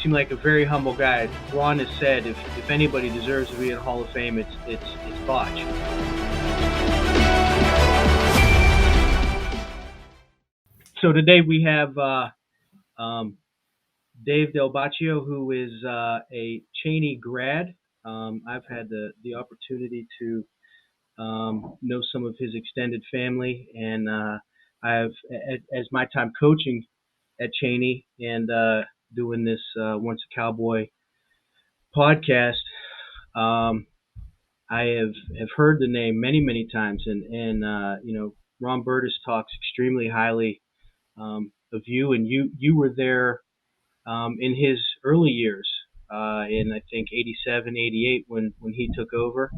seem like a very humble guy. Ron has said if anybody deserves to be in the Hall of Fame, it's Botch. So today we have Dave Del Boccio, who is a CHANEY grad. I've had the opportunity to know some of his extended family, and I've, as my time coaching at CHANEY and doing this Once a Cowboy podcast, I have heard the name many times, and Ron Berdis talks extremely highly of you, and you were there in his early years, in I think 87, 88 when he took over.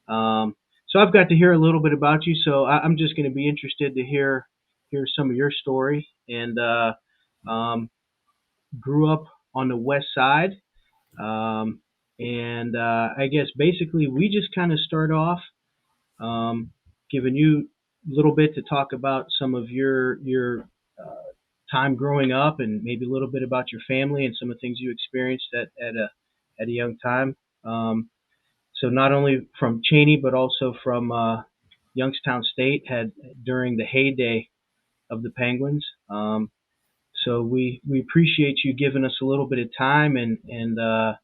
So I've got to hear a little bit about you. So I'm just going to be interested to hear some of your story. And grew up on the west side, and I guess basically we just kind of start off giving you a little bit to talk about some of your time growing up, and maybe a little bit about your family and some of the things you experienced at a young time. So not only from CHANEY, but also from Youngstown State had during the heyday of the Penguins. So we appreciate you giving us a little bit of time and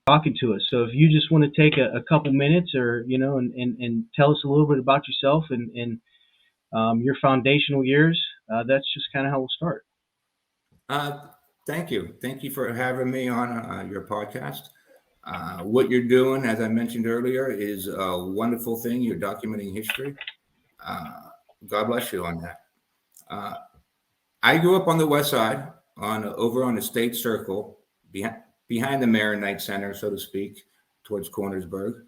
talking to us. So if you just want to take a couple minutes, or and tell us a little bit about yourself and your foundational years, that's just kind of how we'll start. Thank you for having me on your podcast. What you're doing, as I mentioned earlier, is a wonderful thing. You're documenting history. God bless you on that. I grew up on the west side, over on the State Circle, behind the Maronite Center, so to speak, towards Cornersburg.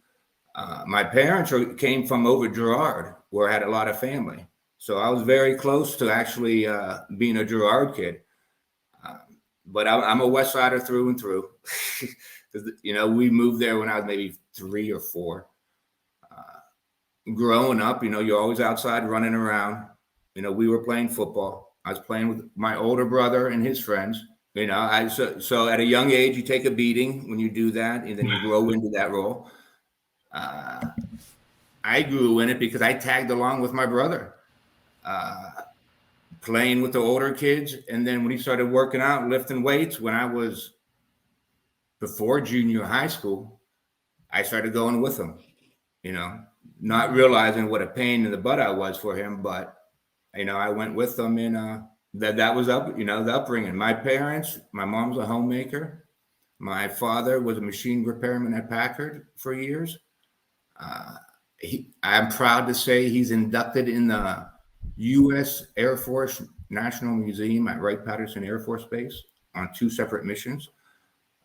My parents came from over Girard, where I had a lot of family. So I was very close to actually being a Girard kid. But I'm a West Sider through and through. We moved there when I was maybe 3 or 4. Growing up, you're always outside running around. We were playing football. I was playing with my older brother and his friends. So at a young age, you take a beating when you do that, and then you grow into that role. I grew in it because I tagged along with my brother. Playing with the older kids, and then when he started working out, lifting weights, when I was before junior high school, I started going with him, not realizing what a pain in the butt I was for him, but I went with them, and that was the upbringing. My parents, my mom's a homemaker, my father was a machine repairman at Packard for years. I'm proud to say he's inducted in the U.S. Air Force National Museum at Wright-Patterson Air Force Base on 2 separate missions.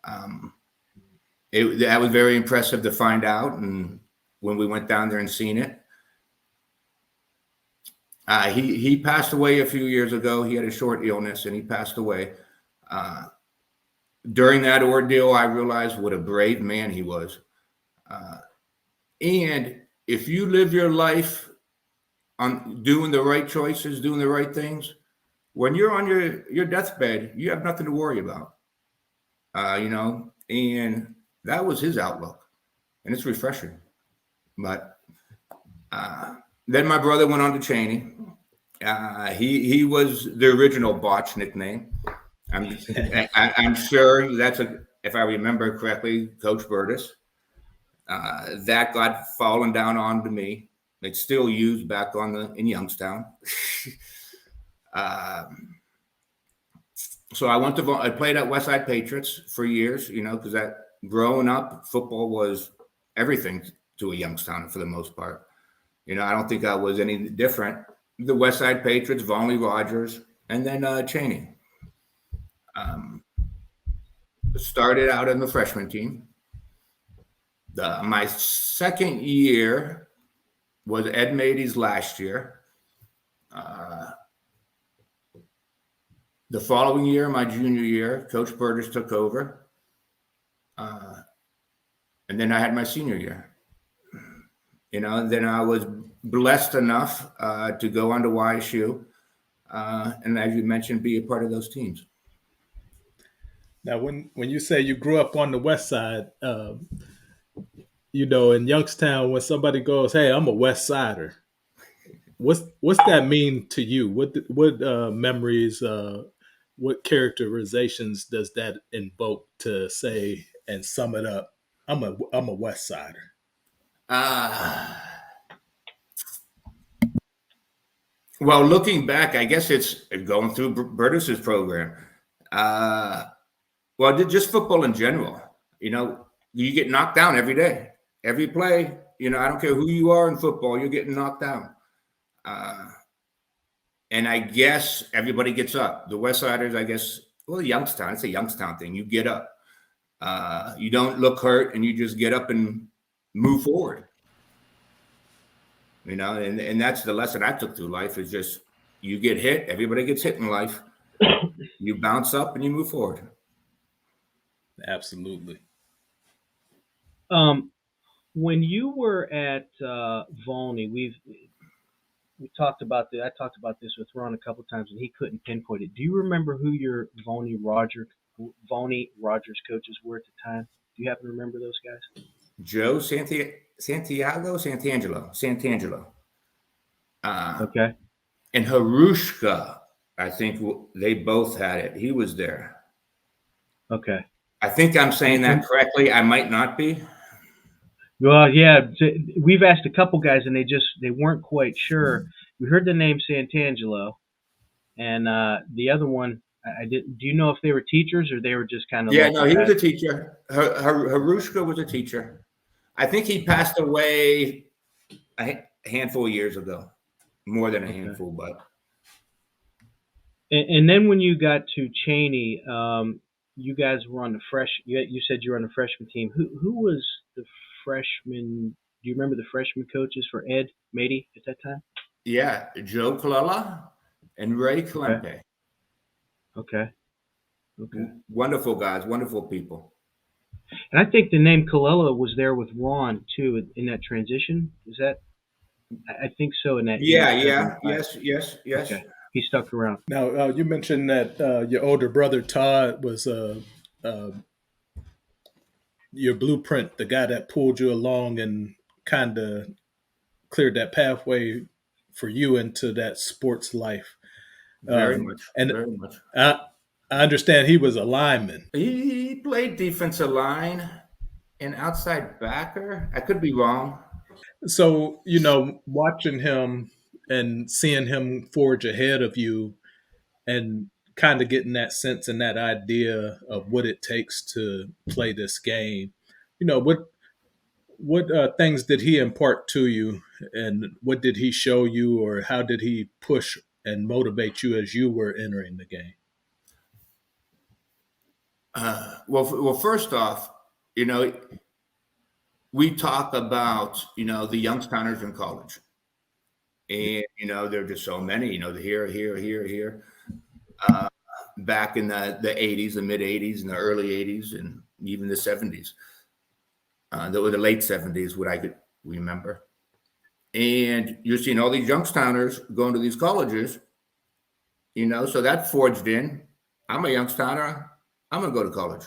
That was very impressive to find out, and when we went down there and seen it. He passed away a few years ago. He had a short illness, and he passed away. During that ordeal, I realized what a brave man he was. And if you live your life on doing the right choices, doing the right things, when you're on your deathbed, you have nothing to worry about, and that was his outlook, and it's refreshing. But then my brother went on to CHANEY. He was the original Botch nickname. I'm sure that's if I remember correctly, Coach Berdis. That got fallen down onto me. It's still used back in Youngstown. So I played at Westside Patriots for years, because that growing up, football was everything to a Youngstowner for the most part. I don't think I was any different. The Westside Patriots, Vonley Rogers, and then CHANEY. Started out in the freshman team. My second year was Ed Matey's last year. The following year, my junior year, Coach Berdis took over. And then I had my senior year. Then I was blessed enough to go on to YSU. And as you mentioned, be a part of those teams. Now, when you say you grew up on the West Side, in Youngstown, when somebody goes, "Hey, I'm a West Sider," what's that mean to you? What memories, what characterizations does that invoke to say and sum it up? I'm a West Sider. Uh, well, looking back, I guess it's going through Berdis's program. Uh, well, just football in general. You get knocked down every day, every play. I don't care who you are in football, you're getting knocked down. And I guess everybody gets up. The West Siders, I guess, well, Youngstown, it's a Youngstown thing. You get up. You don't look hurt, and you just get up and move forward. And that's the lesson I took through life is just you get hit. Everybody gets hit in life. You bounce up and you move forward. Absolutely. When you were at Volney, we talked about I talked about this with Ron a couple of times, and he couldn't pinpoint it. Do you remember who your Volney Rogers coaches were at the time? Do you happen to remember those guys? Joe Santangelo. Okay. And Harushka, I think they both had it. He was there. Okay. I think I'm saying that correctly. I might not be. Well, yeah, we've asked a couple guys, and they weren't quite sure. We heard the name Santangelo, and the other one, I didn't. Do you know if they were teachers or they were just kind of? Yeah, no, he was a teacher. Harushka was a teacher. I think he passed away a handful of years ago, more than a handful, but. And then when you got to CHANEY, you guys were on the You said you were on the freshman team. Who was the freshman? Do you remember the freshman coaches for Ed Matey at that time? Yeah, Joe Colella and Ray Clempe. Okay. Wonderful guys, wonderful people. And I think the name Colella was there with Ron too in that transition. Is that? I think so. In that. Yeah. Yes. Okay. He stuck around. Now, you mentioned that your older brother Todd was your blueprint, the guy that pulled you along and kind of cleared that pathway for you into that sports life. Very much. I understand he was a lineman. He played defensive line and outside backer. I could be wrong. So, watching him and seeing him forge ahead of you and kind of getting that sense and that idea of what it takes to play this game, what things did he impart to you, and what did he show you, or how did he push and motivate you as you were entering the game? Well, first off, we talk about, the Youngstowners in college. And, there are just so many, here. Back in the 80s, the mid 80s and the early 80s and even the 70s. That were the late 70s, what I could remember. And you're seeing all these Youngstowners going to these colleges, so that forged in. I'm a Youngstowner. I'm going to go to college,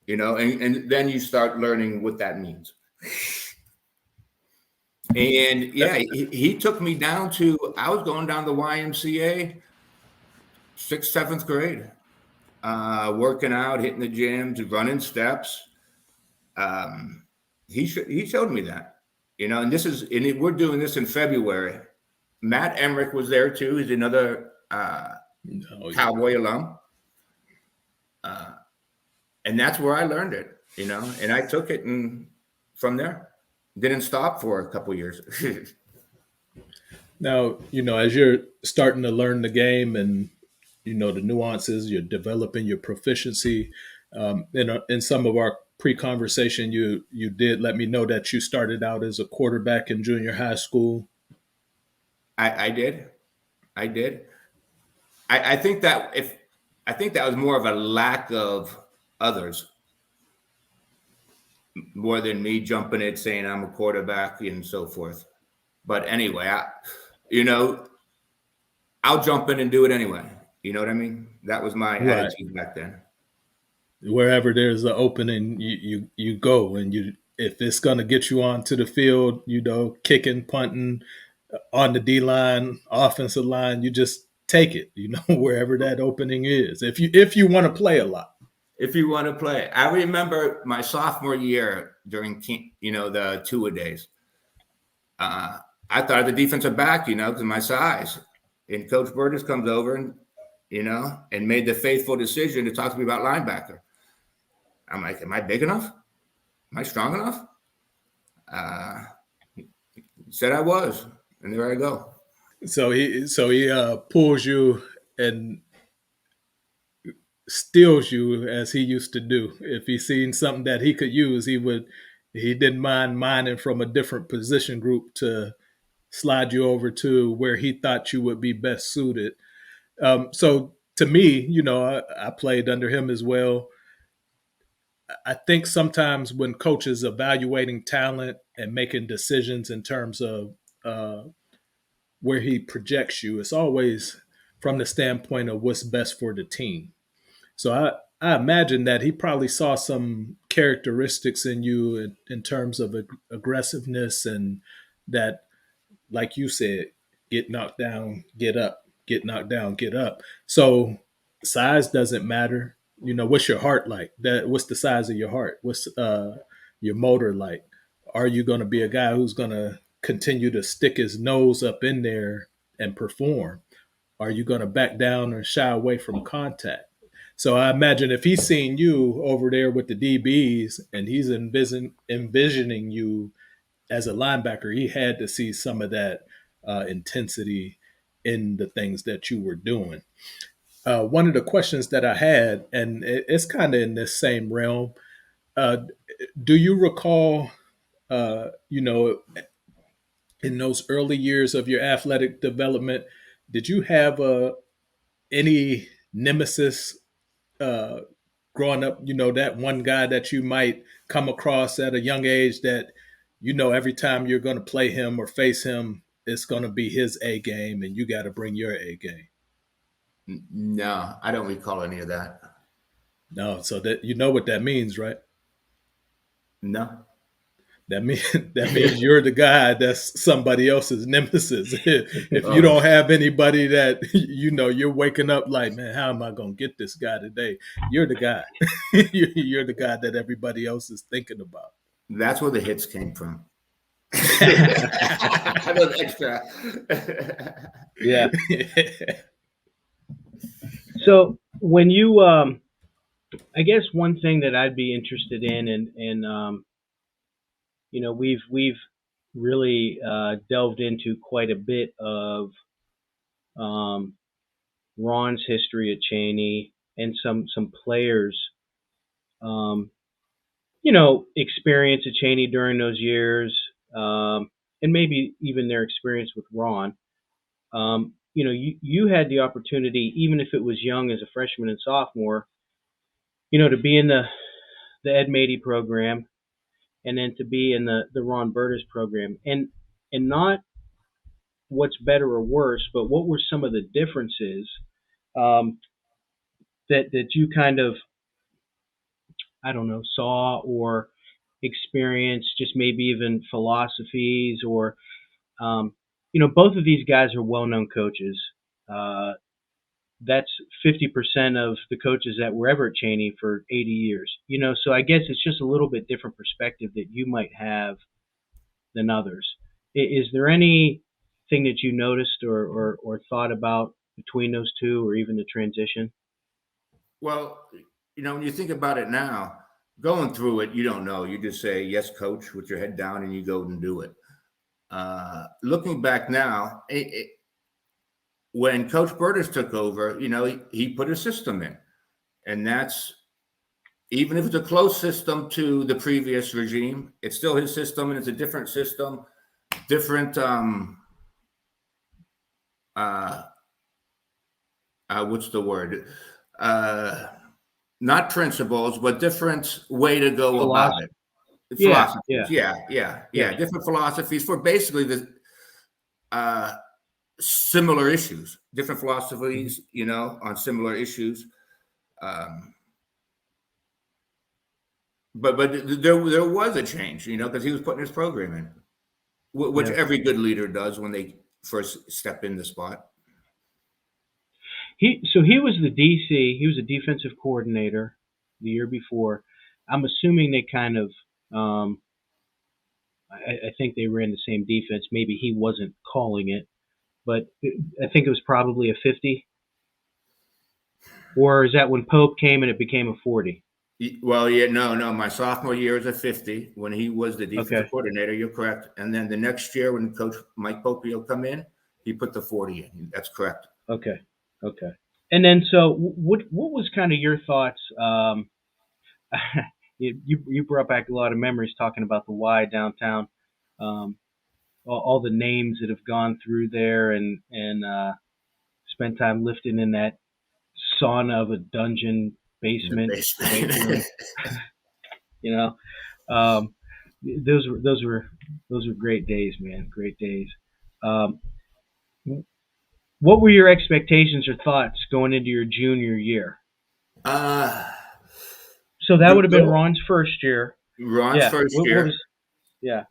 and then you start learning what that means. And yeah, he took me down I was going down the YMCA, 6th, 7th grade, working out, hitting the gyms, running steps. He showed me that, and we're doing this in February. Matt Emmerich was there too. He's another Cowboy alum. And that's where I learned it, and I took it, and from there, didn't stop for a couple of years. Now, as you're starting to learn the game and, the nuances, you're developing your proficiency. In some of our pre-conversation, you did let me know that you started out as a quarterback in junior high school. I did. I think that was more of a lack of others, more than me jumping it, saying I'm a quarterback and so forth. But anyway, I'll jump in and do it anyway. You know what I mean? That was my attitude back then. Wherever there's an opening, you go, and if it's going to get you onto the field, kicking, punting, on the D line, offensive line, you just take it, wherever that opening is. If you want to play a lot. If you want to play. I remember my sophomore year during the two-a-days. I thought of the defensive back, because of my size. And Coach Berdis comes over and made the faithful decision to talk to me about linebacker. I'm like, am I big enough? Am I strong enough? He said I was, and there I go. So he pulls you and steals you, as he used to do. If he seen something that he could use, he didn't mind mining from a different position group to slide you over to where he thought you would be best suited. So to me, I played under him as well. I think sometimes when coaches evaluating talent and making decisions in terms of where he projects you, it's always from the standpoint of what's best for the team. So I imagine that he probably saw some characteristics in you in terms of aggressiveness, and that, like you said, get knocked down, get up, get knocked down, get up. So size doesn't matter. What's your heart like? What's the size of your heart? What's your motor like? Are you going to be a guy who's going to continue to stick his nose up in there and perform? Are you going to back down or shy away from contact? So I imagine if he's seen you over there with the DBs and he's envisioning you as a linebacker, he had to see some of that intensity in the things that you were doing. One of the questions that I had, and it's kind of in this same realm, uh, do you recall, in those early years of your athletic development, did you have any nemesis uh, growing up, that one guy that you might come across at a young age that, every time you're going to play him or face him, it's going to be his A game and you got to bring your A game? No, I don't recall any of that. No. So that, what that means, right? No. That means you're the guy that's somebody else's nemesis. If you don't have anybody that you're waking up like, man, how am I gonna get this guy today? You're the guy. You're the guy that everybody else is thinking about. That's where the hits came from. I was extra. Yeah. So when you, I guess one thing that I'd be interested in, and we've really delved into quite a bit of Ron's history at CHANEY and some players, experience at CHANEY during those years, and maybe even their experience with Ron. You had the opportunity, even if it was young as a freshman and sophomore, to be in the Ed Matey program, and then to be in the Ron Berdis program, and not what's better or worse, but what were some of the differences that you kind of, I don't know, saw or experienced, just maybe even philosophies, or both of these guys are well-known coaches. That's 50% of the coaches that were ever at CHANEY for 80 years. So I guess it's just a little bit different perspective that you might have than others. Is there anything that you noticed or thought about between those two, or even the transition? Well, when you think about it now, going through it, you don't know. You just say, yes, coach, with your head down, and you go and do it. Looking back now, when Coach Berdis took over, he put a system in. And that's, even if it's a close system to the previous regime, it's still his system, and it's a different system, different, what's the word? Not principles, but different way to go about it. Philosophies. Yeah. Different philosophies for basically the similar issues, different philosophies, on similar issues. But there was a change, because he was putting his program in, which Yeah. every good leader does when they first step in the spot. He was the DC. He was a defensive coordinator the year before. I'm assuming they kind of. I think they ran the same defense. Maybe he wasn't calling it, but I think it was probably a 50. Or is that when Pope came and it became a 40? Well, yeah, no. My sophomore year was a 50 when he was the defensive Okay. coordinator. You're correct. And then the next year when Coach Mike Popio come in, he put the 40 in. That's correct. Okay. And then, so what was kind of your thoughts? You brought back a lot of memories talking about the Y downtown, all the names that have gone through there, and spent time lifting in that sauna of a dungeon basement weight room. You know, um, those were great days, man. Great days. Um, what were your expectations or thoughts going into your junior year? So that would have been Ron's first year. Ron's Yeah. first What year. was? Yeah.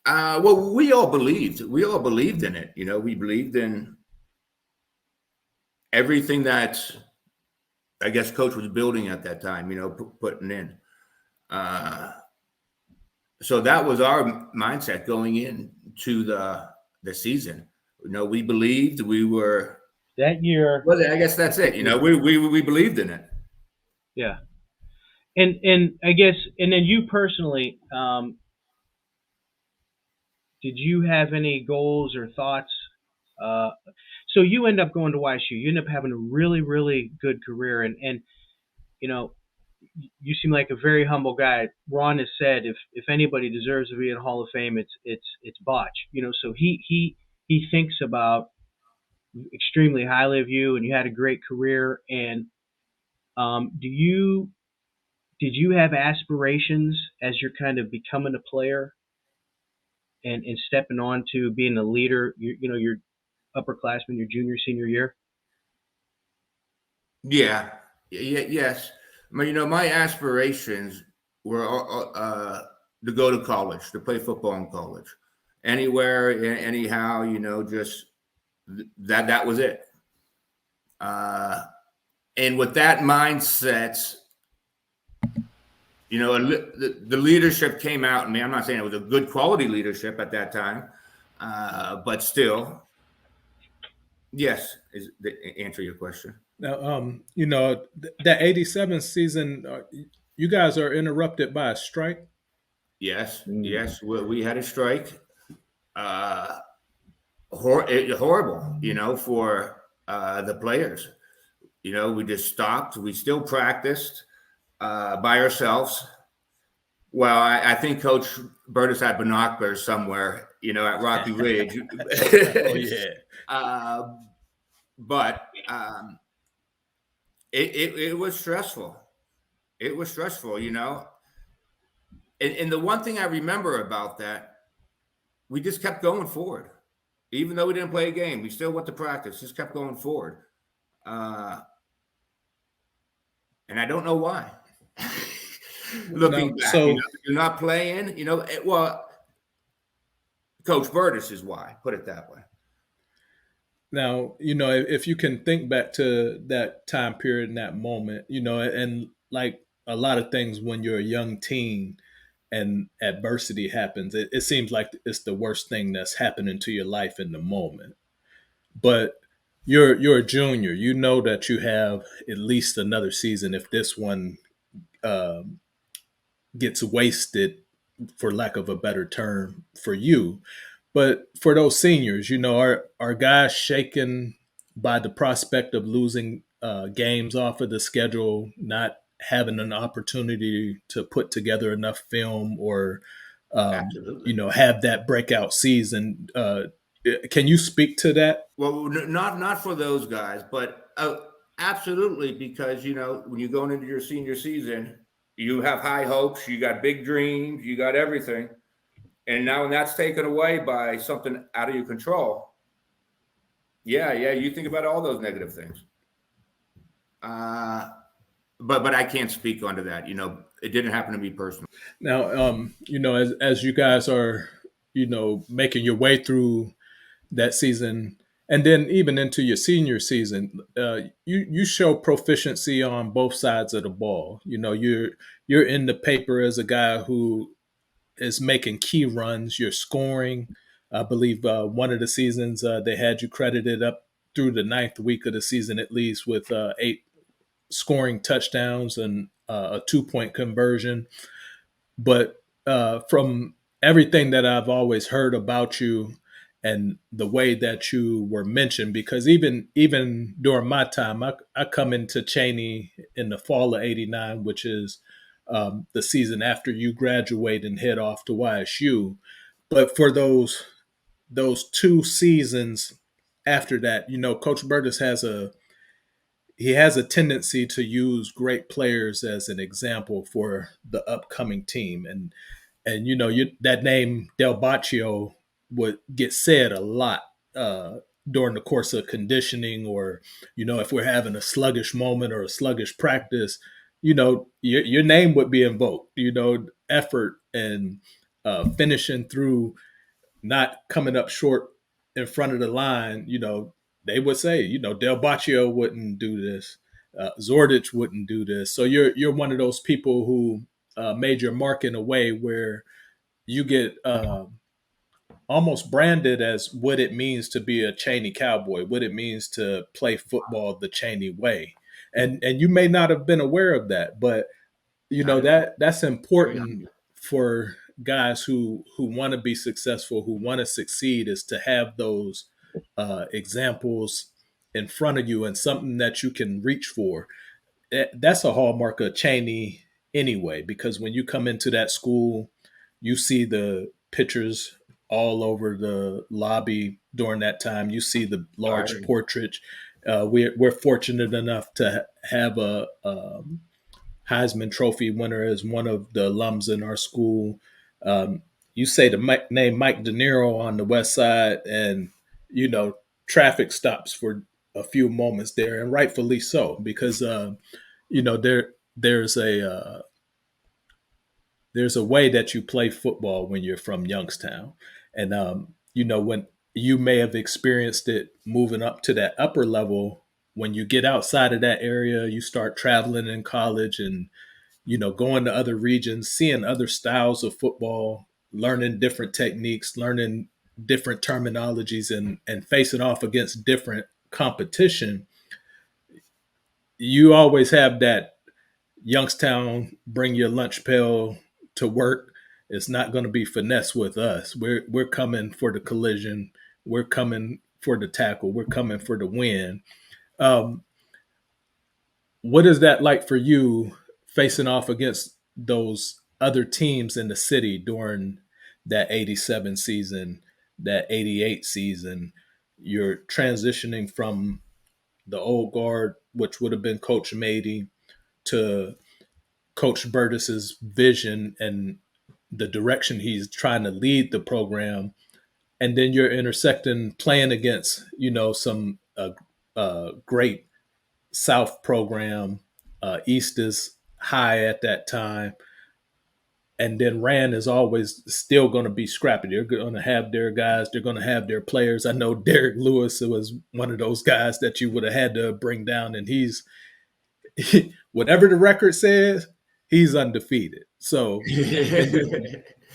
Well, we all believed. We all believed in it. We believed in everything that I guess Coach was building at that time. Putting in. So that was our mindset going into the season. We believed. We were That year. Well, I guess that's it. We believed in it. Yeah. And I guess, and then you personally, did you have any goals or thoughts? So you end up going to YSU. You end up having a really, really good career, and you seem like a very humble guy. Ron has said if anybody deserves to be in Hall of Fame, it's Botch. So he thinks about extremely highly of you, and you had a great career. And did you have aspirations as you're kind of becoming a player and stepping on to being a leader? Your upperclassman, your junior, senior year. Yeah. Yes. My aspirations were to go to college, to play football in college, anywhere, anyhow. Just that was it. And with that mindset, the leadership came out in me. I'm not saying it was a good quality leadership at that time, but still, yes, is to answer your question. Now, that '87 season, you guys are interrupted by a strike. Yes, yes, we had a strike. Horrible, for the players. We just stopped. We still practiced by ourselves. Well, I think Coach Berdis had binoculars somewhere, at Rocky Ridge. Oh yeah. But it was stressful. It was stressful, And the one thing I remember about that, we just kept going forward. Even though we didn't play a game, we still went to practice, just kept going forward. And I don't know why. Looking back, you're not playing, well, Coach Berdis is why, put it that way. Now, if you can think back to that time period and that moment, and like a lot of things when you're a young teen and adversity happens, it seems like it's the worst thing that's happening to your life in the moment. But you're a junior. You know that you have at least another season if this one gets wasted, for lack of a better term, for you. But for those seniors, are guys shaken by the prospect of losing games off of the schedule, not having an opportunity to put together enough film or, have that breakout season? Can you speak to that? Well, not for those guys, but absolutely, because, when you're going into your senior season, you have high hopes, you got big dreams, you got everything. And now when that's taken away by something out of your control, yeah, you think about all those negative things. but I can't speak onto that. It didn't happen to me personally. Now, as you guys are, making your way through that season, and then even into your senior season, you show proficiency on both sides of the ball. You're in the paper as a guy who is making key runs. You're scoring. I believe one of the seasons they had you credited up through the ninth week of the season at least with 8 scoring touchdowns and a 2-point conversion. But from everything that I've always heard about you and the way that you were mentioned, because even during my time, I come into CHANEY in the fall of '89, which is the season after you graduate and head off to YSU. But for those 2 seasons after that, Coach Berdis has a tendency to use great players as an example for the upcoming team, and that name Del Boccio would get said a lot uh, during the course of conditioning, or if we're having a sluggish moment or a sluggish practice, your name would be invoked. Effort and finishing through, not coming up short in front of the line. They would say, Del Boccio wouldn't do this, Zordich wouldn't do this. So you're one of those people who made your mark in a way where you get almost branded as what it means to be a CHANEY Cowboy, what it means to play football the CHANEY way. And you may not have been aware of that, but that's important for guys who want to be successful, who want to succeed, is to have those examples in front of you and something that you can reach for. That's a hallmark of CHANEY anyway, because when you come into that school, you see the pictures all over the lobby during that time. You see the large portrait. We're fortunate enough to have a Heisman Trophy winner as one of the alums in our school. You say the name Mike De Niro on the West Side, and traffic stops for a few moments there, and rightfully so, because there's a way that you play football when you're from Youngstown, and when you may have experienced it moving up to that upper level. When you get outside of that area, you start traveling in college and going to other regions, seeing other styles of football, learning different techniques, learning different terminologies, and facing off against different competition. You always have that Youngstown, bring your lunch pail to work. It's not going to be finesse with us. We're coming for the collision. We're coming for the tackle. We're coming for the win. Um, what is that like for you, facing off against those other teams in the city during that '87 season, that '88 season? You're transitioning from the old guard, which would have been Coach Matey, to Coach Berdis's vision and the direction he's trying to lead the program, and then you're intersecting playing against some great South program. East is high at that time, and then Rand is always still going to be scrappy. They're going to have their guys. They're going to have their players. I know Derek Lewis was one of those guys that you would have had to bring down, and whatever the record says, he's undefeated. So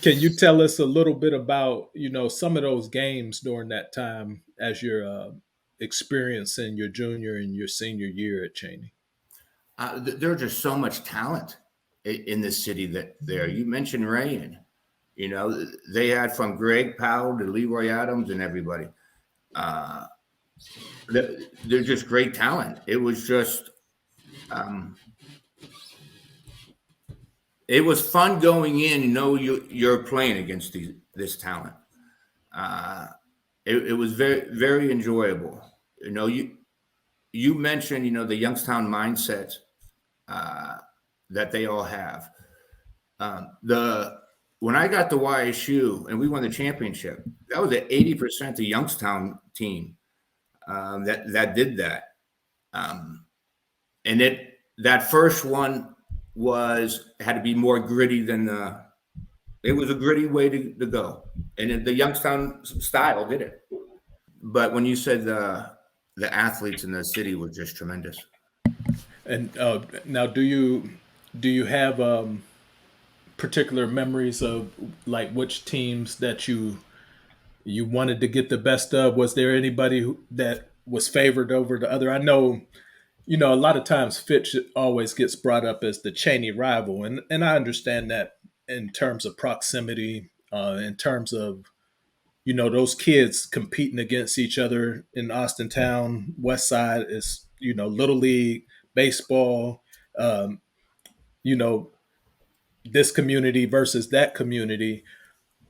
can you tell us a little bit about some of those games during that time as you're experiencing your junior and your senior year at CHANEY? There's just so much talent in this city that there. You mentioned Rayan. They had from Greg Powell to Leroy Adams and everybody. They're just great talent. It was just, it was fun going in. You're playing against this talent. It was very, very enjoyable. You mentioned the Youngstown mindset that they all have. When I got to YSU and we won the championship, that was an 80% the Youngstown team that did that. And that first one had to be more gritty than it was a gritty way to go. And the Youngstown style did it. But when you said the athletes in the city were just tremendous. And now, do you have particular memories of like which teams that you wanted to get the best of? Was there anybody that was favored over the other? I know, a lot of times Fitch always gets brought up as the CHANEY rival, and I understand that in terms of proximity, in terms of those kids competing against each other in Austintown. West Side is little league baseball. Um, you know this community versus that community.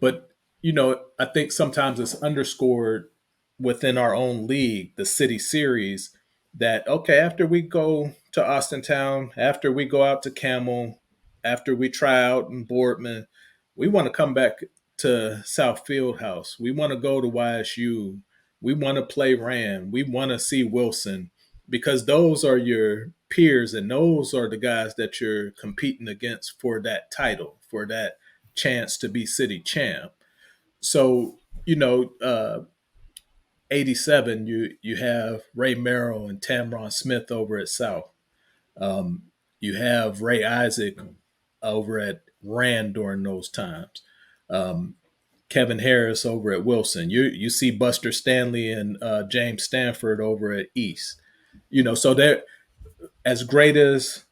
But, I think sometimes it's underscored within our own league, the city series, that, okay, after we go to Austintown, after we go out to Camel, after we try out in Boardman, we want to come back to South Fieldhouse. We want to go to YSU. We want to play Rand. We want to see Wilson, because those are your peers and those are the guys that you're competing against for that title, for that chance to be city champ. So, 87, you have Ray Merrill and Tamron Smith over at South. You have Ray Isaac over at Rand during those times. Kevin Harris over at Wilson. You see Buster Stanley and James Stanford over at East. So they're as great as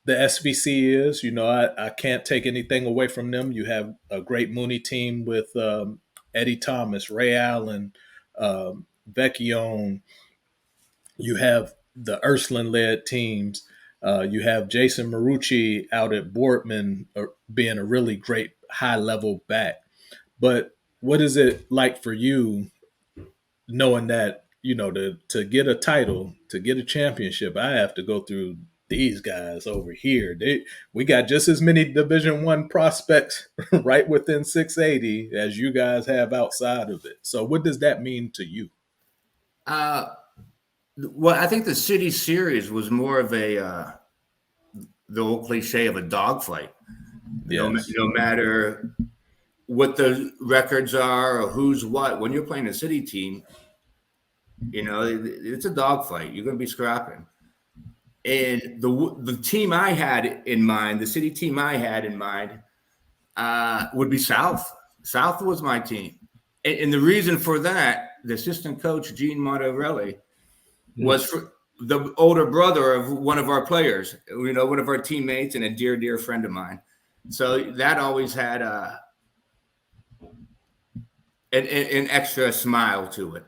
the SVC is. I can't take anything away from them. You have a great Mooney team with Eddie Thomas, Ray Allen, Vecchione. You have the Ursuline-led teams. You have Jason Marucci out at Boardman being a really great high-level back. But what is it like for you knowing that, to get a title, to get a championship, I have to go through these guys over here. We got just as many Division I prospects right within 680 as you guys have outside of it. So what does that mean to you? Well, I think the city series was more of the old cliche of a dogfight. Yes. No matter what the records are or who's what, when you're playing a city team, it's a dogfight. You're going to be scrapping. And the team I had in mind, the city team I had in mind, would be South. South was my team. And the reason for that, the assistant coach, Gene Montarelli, was for the older brother of one of our players, one of our teammates and a dear, dear friend of mine. So that always had an extra smile to it.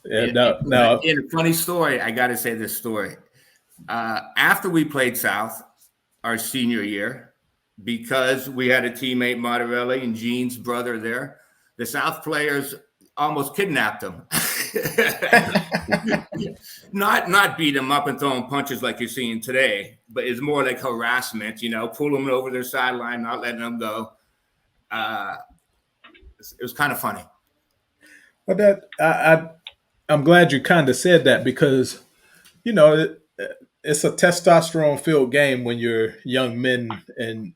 Now, in a funny story, I got to say this story. After we played South our senior year, because we had a teammate, Montarelli, and Gene's brother there, the South players almost kidnapped him. Not beat him up and throw him punches like you're seeing today, but it's more like harassment, pull them over their sideline, not letting them go. It was kind of funny. But I'm glad you kind of said that, because, it's a testosterone filled game when you're young men and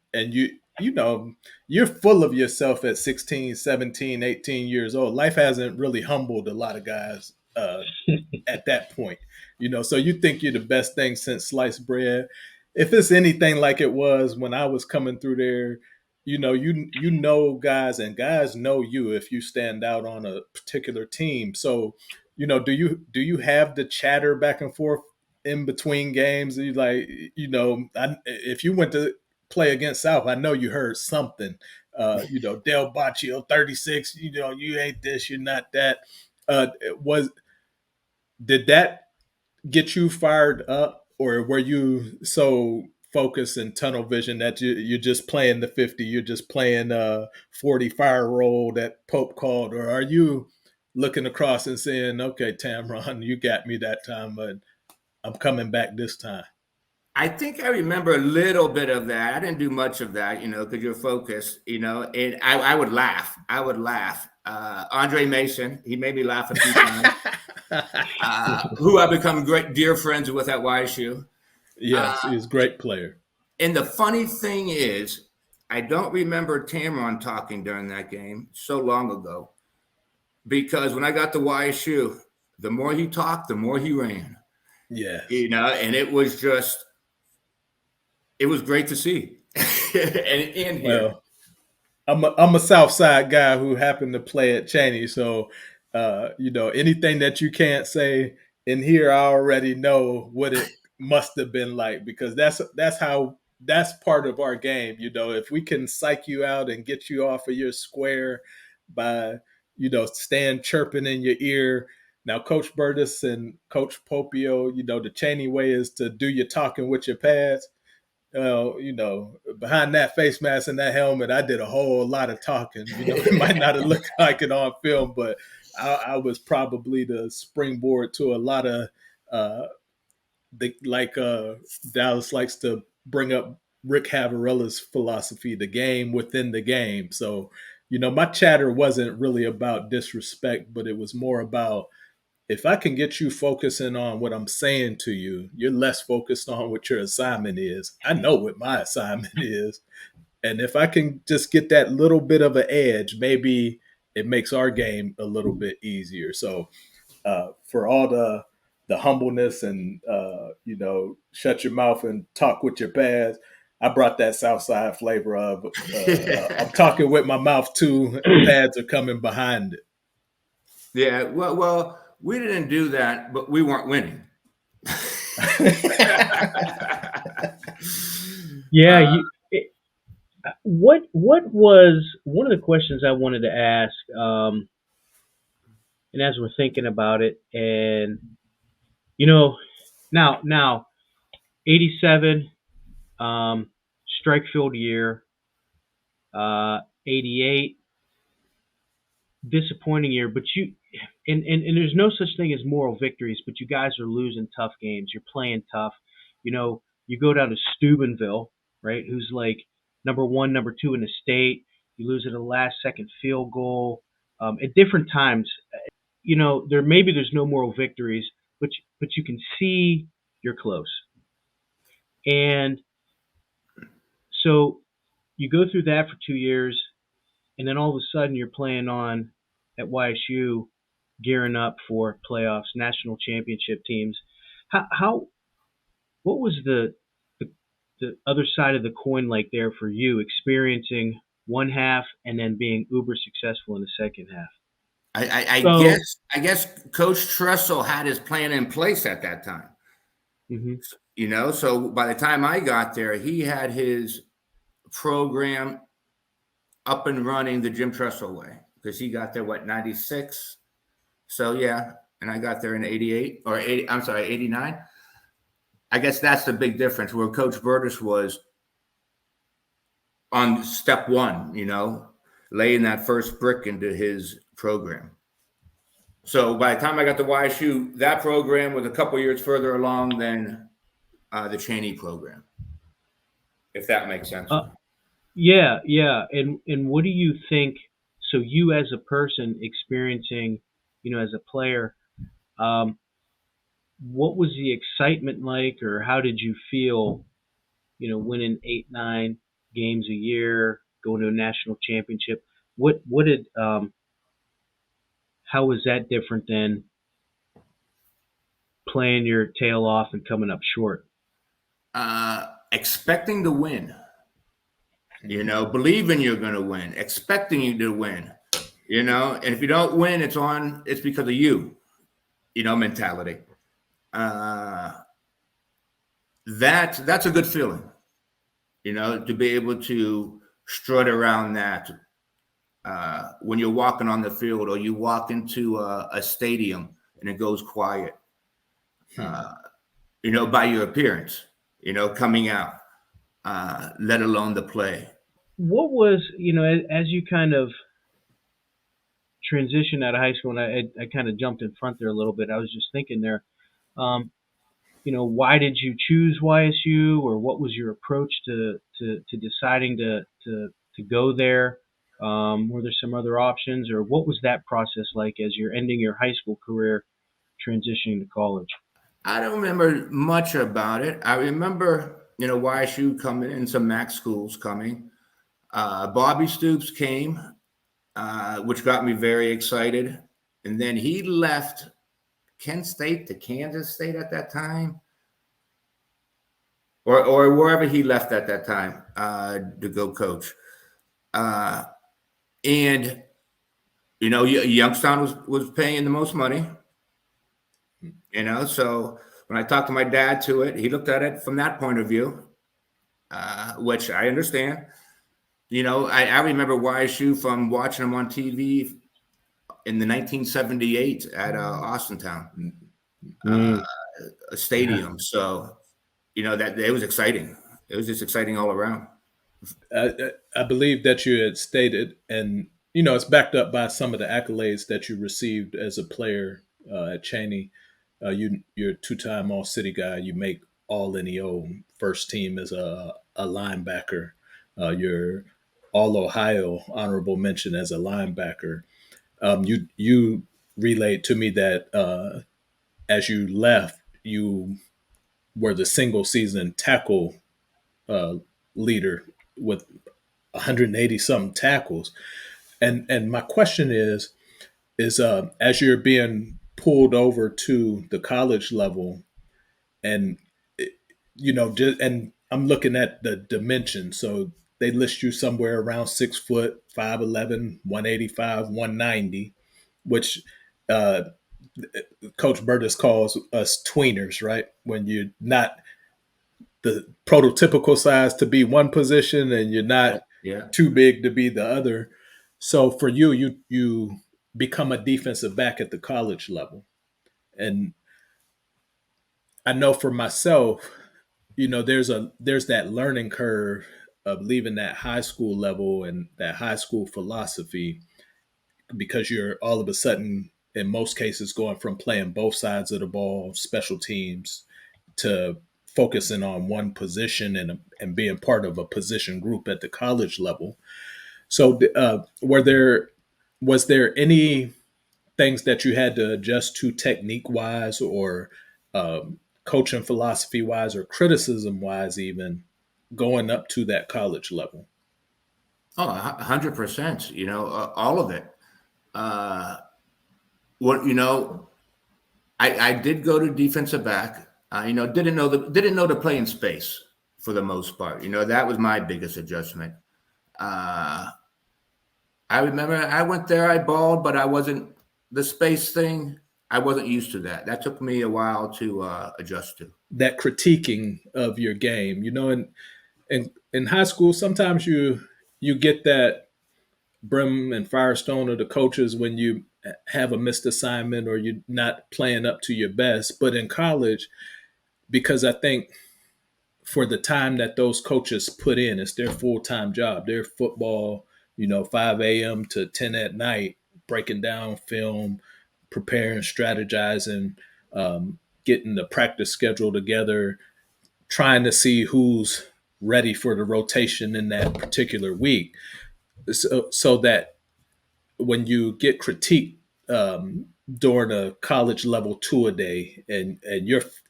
you're full of yourself at 16, 17, 18 years old. Life hasn't really humbled a lot of guys at that point, so you think you're the best thing since sliced bread. If it's anything like it was when I was coming through there, guys, and guys know you if you stand out on a particular team. So, do you have the chatter back and forth in between games? You like, if you went to play against South, I know you heard something. Del Boccio 36. You ain't this, you're not that. Did that get you fired up, or were you so focused and tunnel vision that you're just playing the 50, you're just playing 40 fire roll that Pope called, or are you looking across and saying, okay, Tamron, you got me that time, but I'm coming back this time? I think I remember a little bit of that. I didn't do much of that, because you're focused, and I would laugh. Andre Mason, he made me laugh a few times. who I've become great dear friends with at YSU. Yes, Uh, he's a great player. and the funny thing is, I don't remember Tamron talking during that game so long ago, because when I got to YSU, the more he talked, the more he ran. Yes. And it was great to see and hear. Well, I'm a South Side guy who happened to play at CHANEY, so anything that you can't say in here, I already know what it must have been like, because that's part of our game. If we can psych you out and get you off of your square by stand chirping in your ear. Now, Coach Berdis and Coach Popio, the CHANEY way is to do your talking with your pads. Behind that face mask and that helmet, I did a whole lot of talking. It might not have looked like it on film, but I was probably the springboard to a lot of Dallas likes to bring up Rick Havarilla's philosophy, the game within the game. So, my chatter wasn't really about disrespect, but it was more about, if I can get you focusing on what I'm saying to you, you're less focused on what your assignment is. I know what my assignment is. And if I can just get that little bit of an edge, maybe it makes our game a little bit easier. So for all the humbleness and shut your mouth and talk with your pads, I brought that Southside flavor of I'm talking with my mouth too. Pads are coming behind it. Yeah, well, we didn't do that, but we weren't winning. Yeah, what was one of the questions I wanted to ask, and as we're thinking about it, and now 87, strike field year, 88, disappointing year, but and there's no such thing as moral victories, but you guys are losing tough games. You're playing tough. You go down to Steubenville, right? Who's like number one, number two in the state. You lose at a last second field goal. At different times, there's no moral victories, but you can see you're close. And so you go through that for 2 years, and then all of a sudden you're playing on at YSU, gearing up for playoffs, national championship teams. How what was the other side of the coin like there for you, experiencing one half and then being uber successful in the second half? I So, guess Coach Tressel had his plan in place at that time. mhm. So by the time I got there, he had his program up and running the Jim Tressel way, because he got there 96. So yeah, and I got there in 88 or 80. I'm sorry, 89. I guess that's the big difference, where Coach Berdis was on step one, laying that first brick into his program. So by the time I got to YSU, that program was a couple years further along than the CHANEY program, if that makes sense. Yeah, yeah. And what do you think? So you as a person experiencing, as a player, what was the excitement like, or how did you feel, winning 8, 9 games a year, going to a national championship? What did how was that different than playing your tail off and coming up short? Expecting to win, believing you're going to win, expecting you to win, and if you don't win, it's because of you, mentality. That's a good feeling, to be able to strut around that when you're walking on the field, or you walk into a stadium and it goes quiet, by your appearance, coming out, let alone the play. What was, as you kind of transitioned out of high school, and I kind of jumped in front there a little bit. I was just thinking there, why did you choose YSU, or what was your approach to deciding to go there? Were there some other options, or what was that process like as you're ending your high school career, transitioning to college? I don't remember much about it. I remember, YSU coming and some MAC schools coming. Bobby Stoops came, which got me very excited. And then he left Kent State to Kansas State at that time, or wherever he left at that time to go coach. And Youngstown was paying the most money. So when I talked to my dad to it, he looked at it from that point of view, which I understand. I remember YSU from watching them on TV in the 1978 at Austintown Stadium. Yeah. So, that it was exciting. It was just exciting all around. I believe that you had stated, and it's backed up by some of the accolades that you received as a player at CHANEY. You're a two-time All-City guy. You make All-NEO first team as a linebacker. You're All-Ohio honorable mention as a linebacker. You relayed to me that as you left, you were the single season tackle leader with 180 something tackles. And my question is as you're being pulled over to the college level, and and I'm looking at the dimension. So they list you somewhere around 6 foot, 5'11", 185, 190, which Coach Berdis calls us tweeners, right? When you're not the prototypical size to be one position and you're not too big to be the other. So for you become a defensive back at the college level. And I know for myself, there's that learning curve of leaving that high school level and that high school philosophy, because you're all of a sudden, in most cases, going from playing both sides of the ball, special teams, to focusing on one position and being part of a position group at the college level. So was there any things that you had to adjust to technique wise, or coaching philosophy wise, or criticism wise, even going up to that college level? Oh, 100%, all of it. I did go to defensive back. Didn't know to play in space for the most part. That was my biggest adjustment. I remember I went there, I balled, but I wasn't the space thing. I wasn't used to that. That took me a while to adjust to. That critiquing of your game, in high school, sometimes you get that brim and firestone of the coaches when you have a missed assignment or you're not playing up to your best. But in college, because I think for the time that those coaches put in, it's their full-time job. Their football, 5 a.m. to 10 at night, breaking down film, preparing, strategizing, getting the practice schedule together, trying to see who's ready for the rotation in that particular week. So that when you get critiqued during a college level two-a-day, and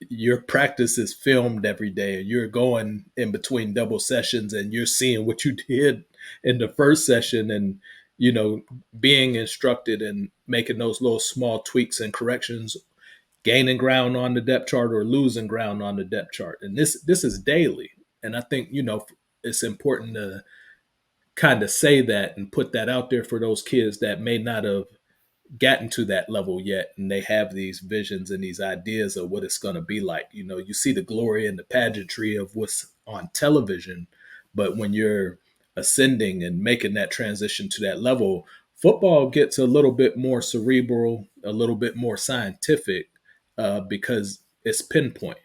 your practice is filmed every day, and you're going in between double sessions and you're seeing what you did in the first session, and being instructed and making those little small tweaks and corrections, gaining ground on the depth chart or losing ground on the depth chart. And this is daily. And I think it's important to kind of say that and put that out there for those kids that may not have gotten to that level yet, and they have these visions and these ideas of what it's going to be like. You see the glory and the pageantry of what's on television, but when you're ascending and making that transition to that level, football gets a little bit more cerebral, a little bit more scientific, because it's pinpoint.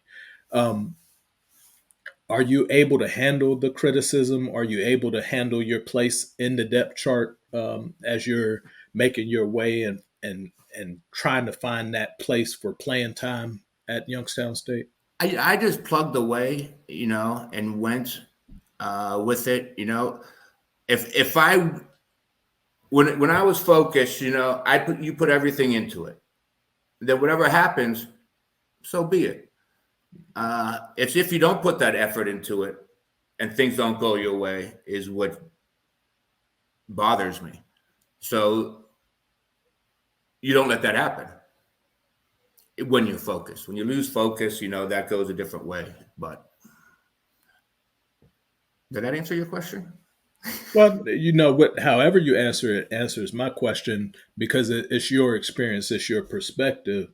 Are you able to handle the criticism? Are you able to handle your place in the depth chart as you're making your way and trying to find that place for playing time at Youngstown State? I just plugged away, and went with it. If when I was focused, you put everything into it. then whatever happens, so be it. It's if you don't put that effort into it and things don't go your way is what bothers me. So you don't let that happen when you're focused. When you lose focus, that goes a different way. But did that answer your question? Well, what, however you answer it answers my question because it's your experience, it's your perspective.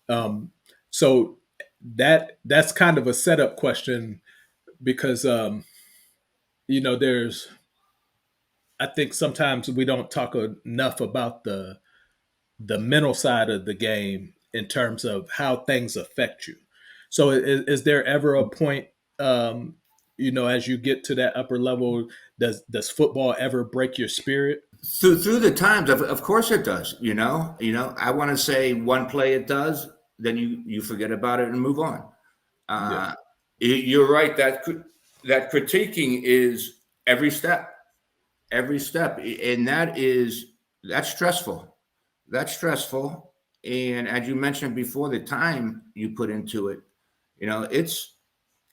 Um, so that's kind of a setup question because there's I think sometimes we don't talk enough about the mental side of the game in terms of how things affect you. So is there ever a point, as you get to that upper level, does football ever break your spirit? Through the times, of course it does. I want to say one play it does, then you forget about it and move on. Yeah. Uh, you're right that critiquing is every step, and that's stressful. That's stressful, and as you mentioned before, the time you put into it, it's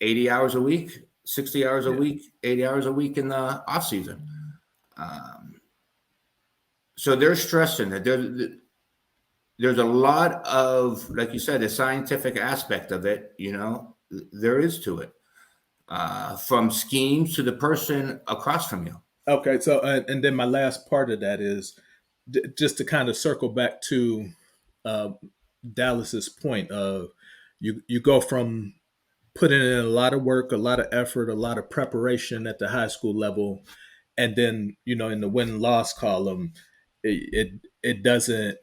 80 hours a week, 60 hours a Yeah. week, 80 hours a week in the off season. Um, so there's stress in it. There's a lot of, like you said, the scientific aspect of it. There is to it, from schemes to the person across from you. Okay. So and then my last part of that is just to kind of circle back to uh, Dallas's point of you go from putting in a lot of work, a lot of effort, a lot of preparation at the high school level, and then in the win loss column, it doesn't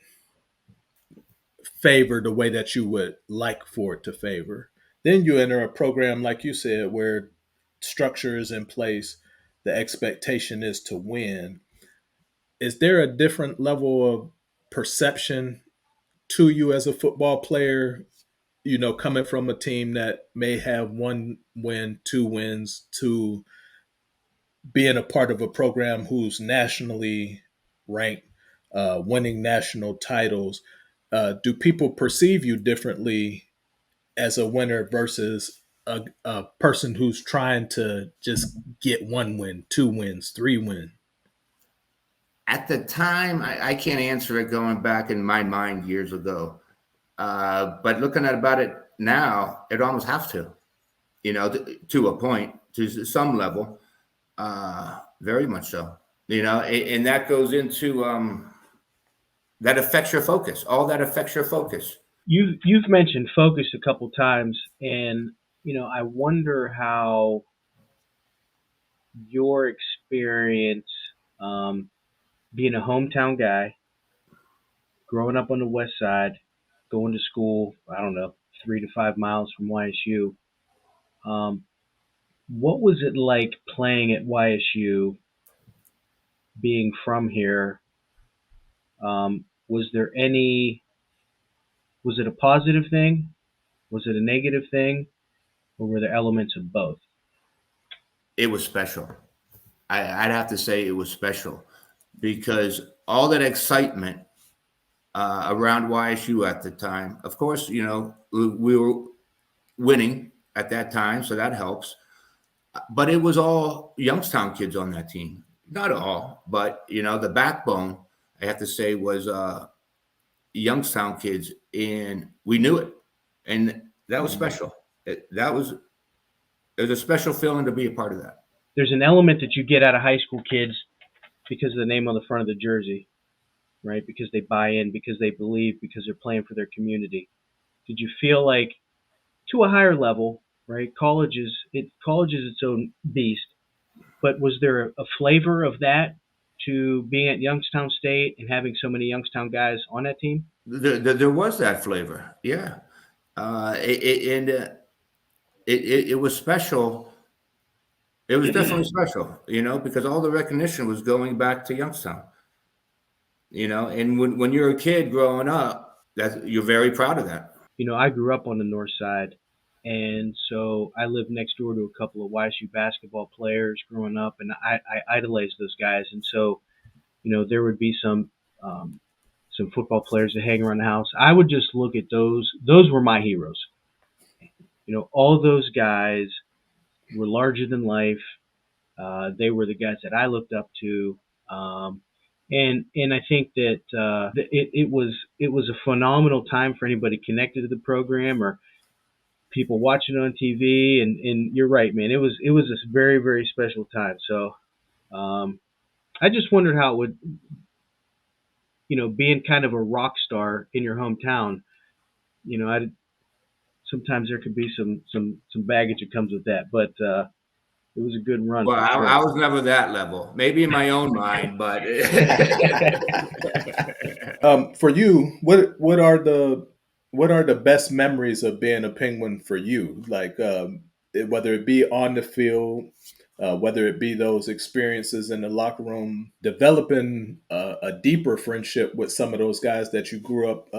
favor the way that you would like for it to favor. Then you enter a program like you said where structure is in place, the expectation is to win. Is there a different level of perception to you as a football player, coming from a team that may have one win, two wins, to being a part of a program who's nationally ranked, winning national titles? Do people perceive you differently as a winner versus a person who's trying to just get one win, two wins, three wins? At the time, I can't answer it going back in my mind years ago. But looking at about it now, it almost has to, to a point, to some level, very much so. And that goes into that affects your focus. All that affects your focus. You've mentioned focus a couple times, and I wonder how your experience, um, being a hometown guy, growing up on the west side, going to school, I don't know, 3 to 5 miles from YSU. Um, what was it like playing at YSU, being from here? Was there any? Was it a positive thing? Was it a negative thing? Or were there elements of both? It was special. I'd have to say it was special because all that excitement around YSU at the time, of course, we were winning at that time, so that helps. But it was all Youngstown kids on that team. Not all, but the backbone, I have to say, was Youngstown kids, and we knew it, and that was special. It was a special feeling to be a part of that. There's an element that you get out of high school kids because of the name on the front of the jersey, right? Because they buy in, because they believe, because they're playing for their community. Did you feel like, to a higher level, right? College is its own beast, but was there a flavor of that to being at Youngstown State and having so many Youngstown guys on that team? There was that flavor, yeah, and it was special. It was definitely special, because all the recognition was going back to Youngstown, and when you're a kid growing up, you're very proud of that. I grew up on the north side, and so I lived next door to a couple of YSU basketball players growing up, and I idolized those guys. And so, there would be some football players that hang around the house. I would just look at those. Those were my heroes. All those guys were larger than life. They were the guys that I looked up to. And I think that it was a phenomenal time for anybody connected to the program or people watching it on TV. And you're right, man. It was a very, very special time. So I just wondered how it would, being kind of a rock star in your hometown. I sometimes there could be some baggage that comes with that, but it was a good run Well, for I sure. was never that level. Maybe in my own mind, but For you, what are the best memories of being a Penguin for you? Like whether it be on the field, whether it be those experiences in the locker room, developing a deeper friendship with some of those guys that you grew up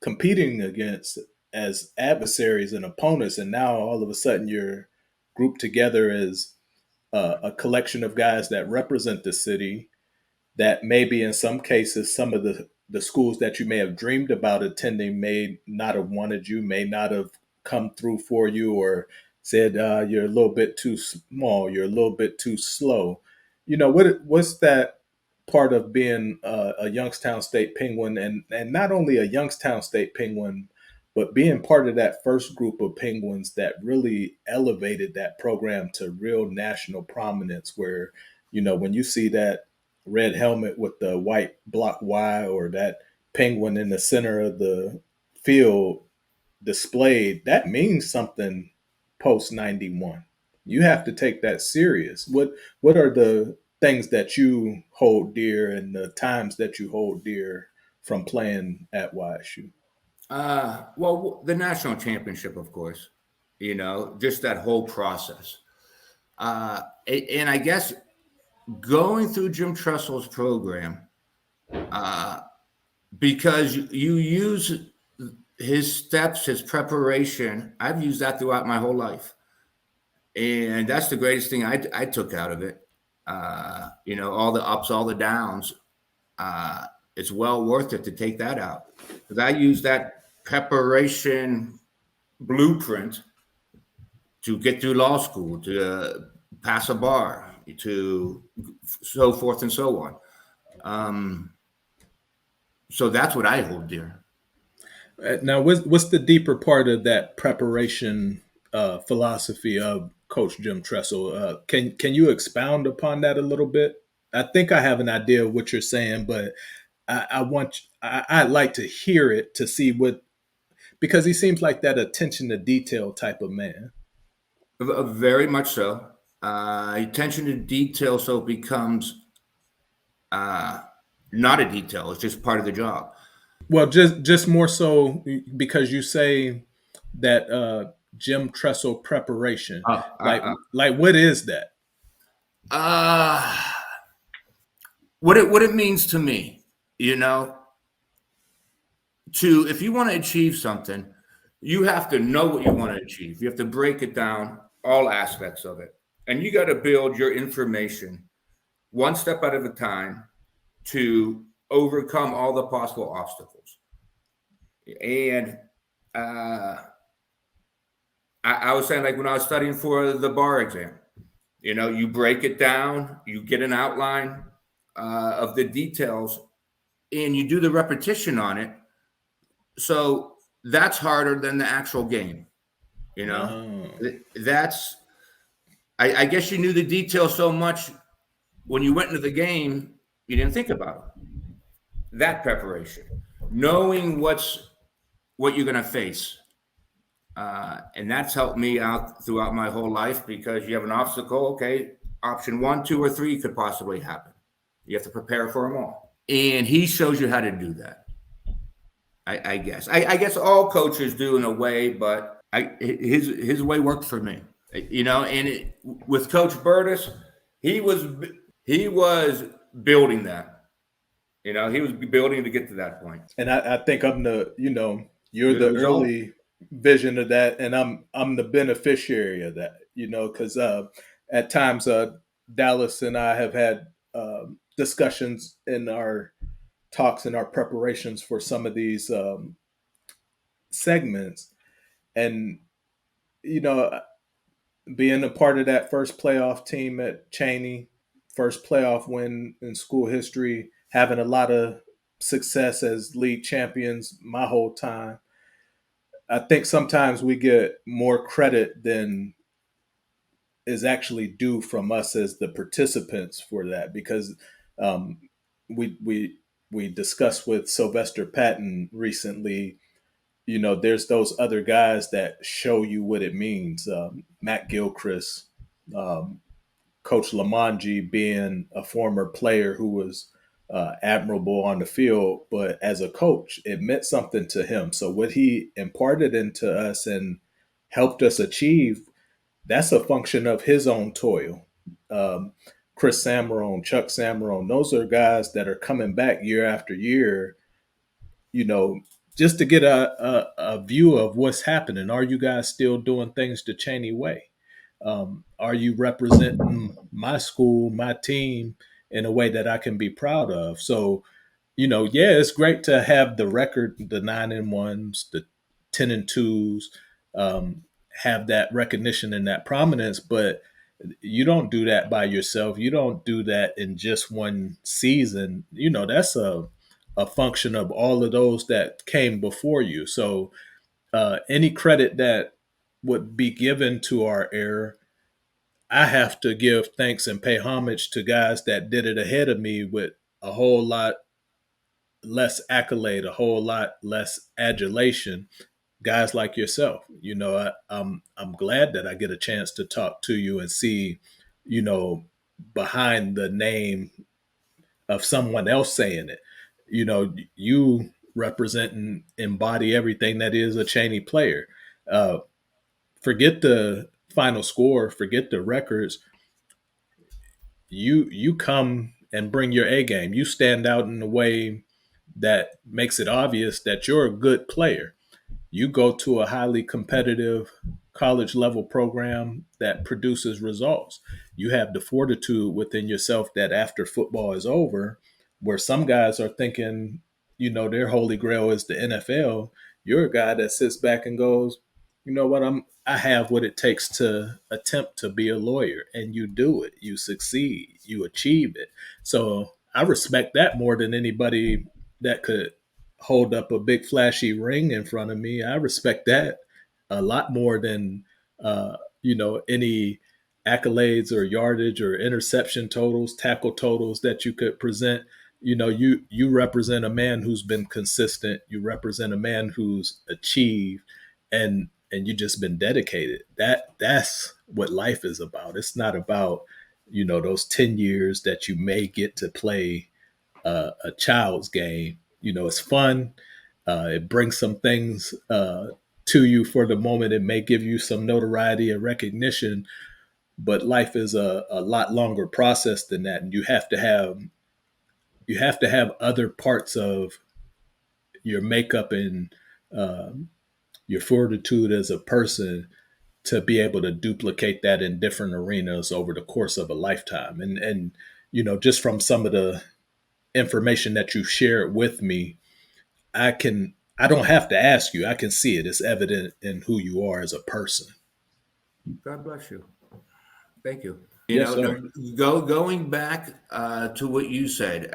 competing against as adversaries and opponents, and now all of a sudden you're grouped together as a collection of guys that represent the city, that maybe in some cases some of the schools that you may have dreamed about attending may not have wanted you, may not have come through for you, or said you're a little bit too small, you're a little bit too slow. What's that part of being a Youngstown State Penguin, and not only a Youngstown State Penguin, but being part of that first group of Penguins that really elevated that program to real national prominence, where when you see that red helmet with the white block Y, or that penguin in the center of the field displayed, that means something post 91. You have to take that serious. What are the things that you hold dear and the times that you hold dear from playing at YSU? well, the national championship, of course. Just that whole process. And I guess going through Jim Tressel's program, because you use his steps, his preparation. I've used that throughout my whole life, and that's the greatest thing I took out of it. All the ups, all the downs. It's well worth it to take that out, because I use that preparation blueprint to get through law school, to pass a bar, to so forth and so on. So that's what I hold dear. Now, what's the deeper part of that preparation philosophy of Coach Jim Tressel? Can you expound upon that a little bit? I think I have an idea of what you're saying, but I'd like to hear it to see what, because he seems like that attention to detail type of man. Very much so. Attention to detail, so it becomes not a detail. It's just part of the job. Well, just more so because you say that Jim Tressel preparation. Like what is that? What it means to me, if you want to achieve something, you have to know what you want to achieve. You have to break it down, all aspects of it, and you got to build your information one step at a time to overcome all the possible obstacles. And I was saying, like when I was studying for the bar exam, you break it down, you get an outline of the details, and you do the repetition on it. So that's harder than the actual game. That's, I guess you knew the details so much when you went into the game, you didn't think about it. That preparation, knowing what you're going to face. And that's helped me out throughout my whole life, because you have an obstacle. Okay, option 1, 2, or 3 could possibly happen. You have to prepare for them all. And he shows you how to do that. I guess. I guess all coaches do in a way, but his way worked for me. And with Coach Berdis, he was building that. He was building to get to that point. And I think I'm you're the early vision of that, and I'm the beneficiary of that. Because at times Dallas and I have had discussions in our talks and our preparations for some of these segments, and you know, being a part of that first playoff team at CHANEY, first playoff win in school history, having a lot of success as league champions my whole time. I think sometimes we get more credit than is actually due from us as the participants for that, because um, we discussed with Sylvester Patton recently. There's those other guys that show you what it means. Matt Gilchrist, um, Coach Lamonji being a former player who was admirable on the field, but as a coach, it meant something to him. So what he imparted into us and helped us achieve, that's a function of his own toil. Um, Chris Samarone, Chuck Samarone, those are guys that are coming back year after year, you know, just to get a view of what's happening. Are you guys still doing things the Cheney way? Are you representing my school, my team in a way that I can be proud of? So, yeah, it's great to have the record, the 9-1s, the 10-2s, have that recognition and that prominence, but you don't do that by yourself. You don't do that in just one season. That's a function of all of those that came before you. So any credit that would be given to our era, I have to give thanks and pay homage to guys that did it ahead of me with a whole lot less accolade, a whole lot less adulation. Guys like yourself, I'm glad that I get a chance to talk to you and see, behind the name of someone else saying it. You represent and embody everything that is a Cheney player. Uh, Forget the final score, forget the records. You come and bring your A game. You stand out in a way that makes it obvious that you're a good player. You go to a highly competitive college level program that produces results. You have the fortitude within yourself that after football is over, where some guys are thinking, their holy grail is the NFL, you're a guy that sits back and goes, you know what, I have what it takes to attempt to be a lawyer, and you do it, you succeed, you achieve it. So I respect that more than anybody that could hold up a big flashy ring in front of me. I respect that a lot more than any accolades or yardage or interception totals, tackle totals that you could present. You represent a man who's been consistent. You represent a man who's achieved, and you just been dedicated. That's what life is about. It's not about those 10 years that you may get to play a child's game. It's fun. It brings some things to you for the moment. It may give you some notoriety and recognition, but life is a lot longer process than that, and you have to have other parts of your makeup and your fortitude as a person to be able to duplicate that in different arenas over the course of a lifetime. And just from some of the information that you've shared with me, I don't have to ask you. I can see it. It's evident in who you are as a person. God bless you. Thank you. Yes, sir. Going back to what you said,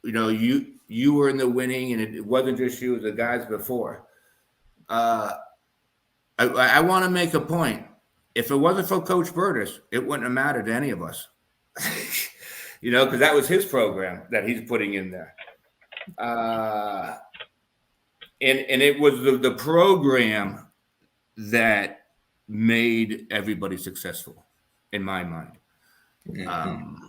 you were in the winning, and it wasn't just you, it was the guys before. I want to make a point. If it wasn't for Coach Berdis, it wouldn't have mattered to any of us. Because that was his program that he's putting in there. And it was the program that made everybody successful, in my mind. Mm-hmm.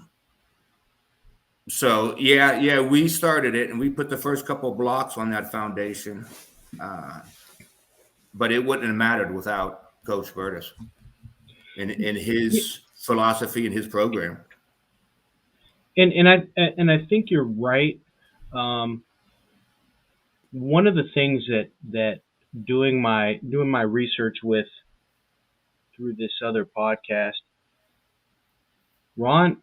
So yeah, we started it, and we put the first couple of blocks on that foundation. But it wouldn't have mattered without Coach Berdis and his philosophy and his program. And I think you're right. One of the things that doing my research with through this other podcast, Ron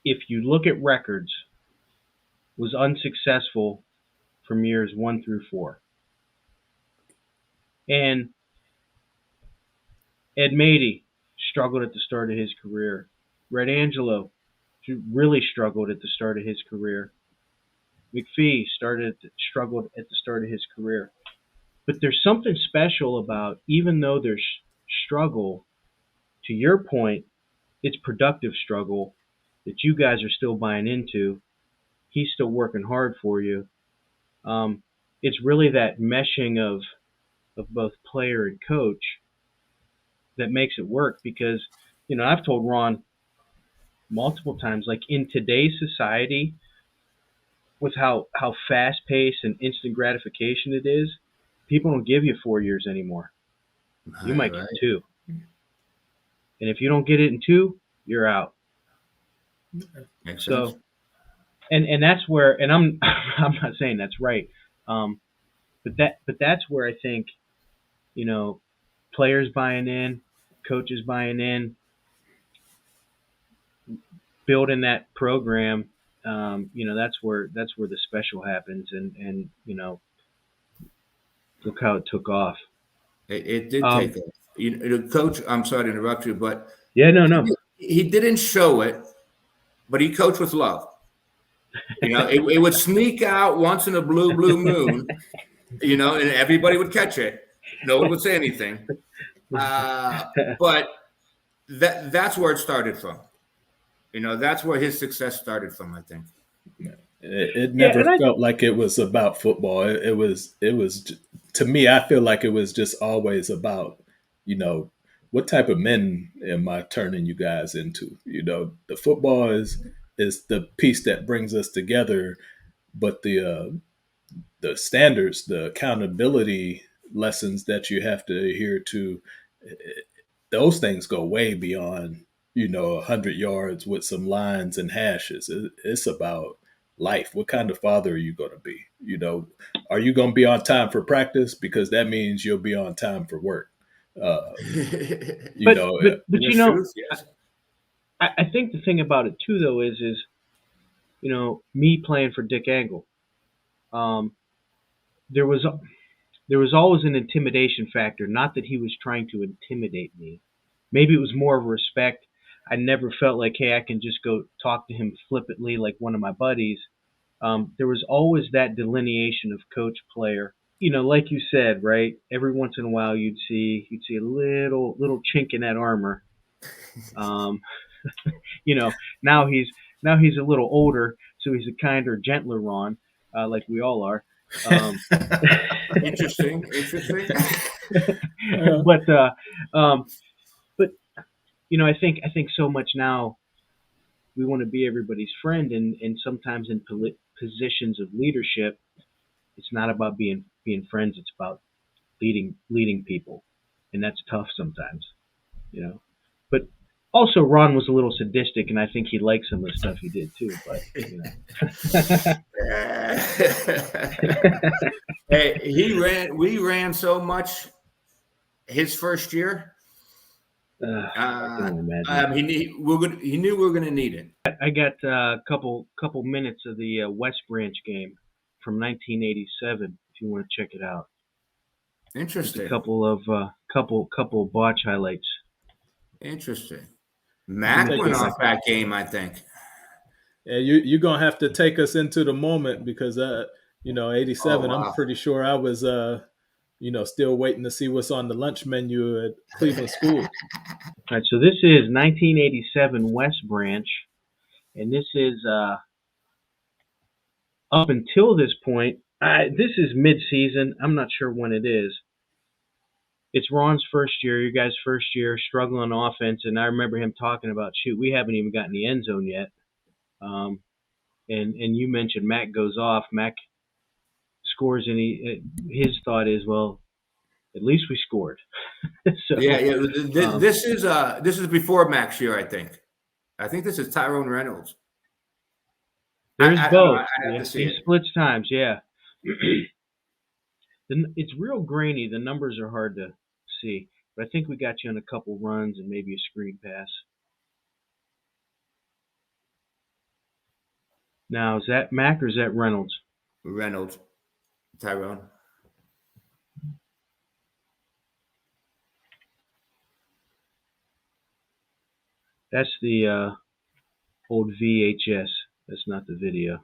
if you look at records, was unsuccessful from years 1 through 4. And Ed Matey struggled at the start of his career. Red Angelo really struggled at the start of his career. McPhee struggled at the start of his career. But there's something special about, even though there's struggle, to your point, it's productive struggle that you guys are still buying into. He's still working hard for you. It's really that meshing of both player and coach that makes it work, because, I've told Ron multiple times, like, in today's society, with how fast paced and instant gratification it is, people don't give you 4 years anymore. You might get 2. And if you don't get it in 2, you're out. Makes sense. So, and that's where, and I'm not saying that's right, but that's where I think, players buying in, coaches buying in, building that program, that's where the special happens, and look how it took off. It did take off. Coach, I'm sorry to interrupt you, but yeah, no, he didn't show it, but he coached with love. It would sneak out once in a blue moon, and everybody would catch it. No one would say anything. But that's where it started from. That's where his success started from, I think. It never felt like it was about football. It was to me, I feel like it was just always about, what type of men am I turning you guys into? The football is the piece that brings us together, but the standards, the accountability lessons that you have to adhere to, those things go way beyond, 100 yards with some lines and hashes. It's about life. What kind of father are you going to be? Are you going to be on time for practice? Because that means you'll be on time for work. But Truth, yes. I think the thing about it too, though, is me playing for Dick Angle, there was always an intimidation factor. Not that he was trying to intimidate me. Maybe it was more of respect. I never felt like, hey, I can just go talk to him flippantly like one of my buddies. There was always that delineation of coach player. Like you said, right? Every once in a while, you'd see a little chink in that armor. Now he's a little older, so he's a kinder, gentler Ron, like we all are. Interesting. But I think so much now we want to be everybody's friend, and sometimes in positions of leadership, it's not about being friends. It's about leading people, and that's tough sometimes, But also, Ron was a little sadistic, and I think he liked some of the stuff he did too. But Hey, we ran so much his first year. I can imagine. He knew we were going to need it. I got a couple minutes of the West Branch game from 1987. If you want to check it out, Interesting. just a couple of botch highlights. Interesting. Mac went off that game, I think. Yeah, you're gonna have to take us into the moment, because 87. Oh, wow. I'm pretty sure I was still waiting to see what's on the lunch menu at Cleveland School. All right, so this is 1987 West Branch, and this is up until this point. This is mid-season. I'm not sure when it is. It's Ron's first year, your guys' first year, struggling on offense, and I remember him talking about, shoot, we haven't even gotten the end zone yet. And you mentioned Mac goes off. Mac scores, and his thought is, well, at least we scored. So, yeah. This is before Mac's year, I think. I think this is Tyrone Reynolds. There's both. I have to see he it. splits times, yeah. It's real grainy. The numbers are hard to see, but I think we got you on a couple runs and maybe a screen pass. Now, is that Mac or is that Reynolds? Reynolds, Tyrone. That's the old VHS. That's not the video.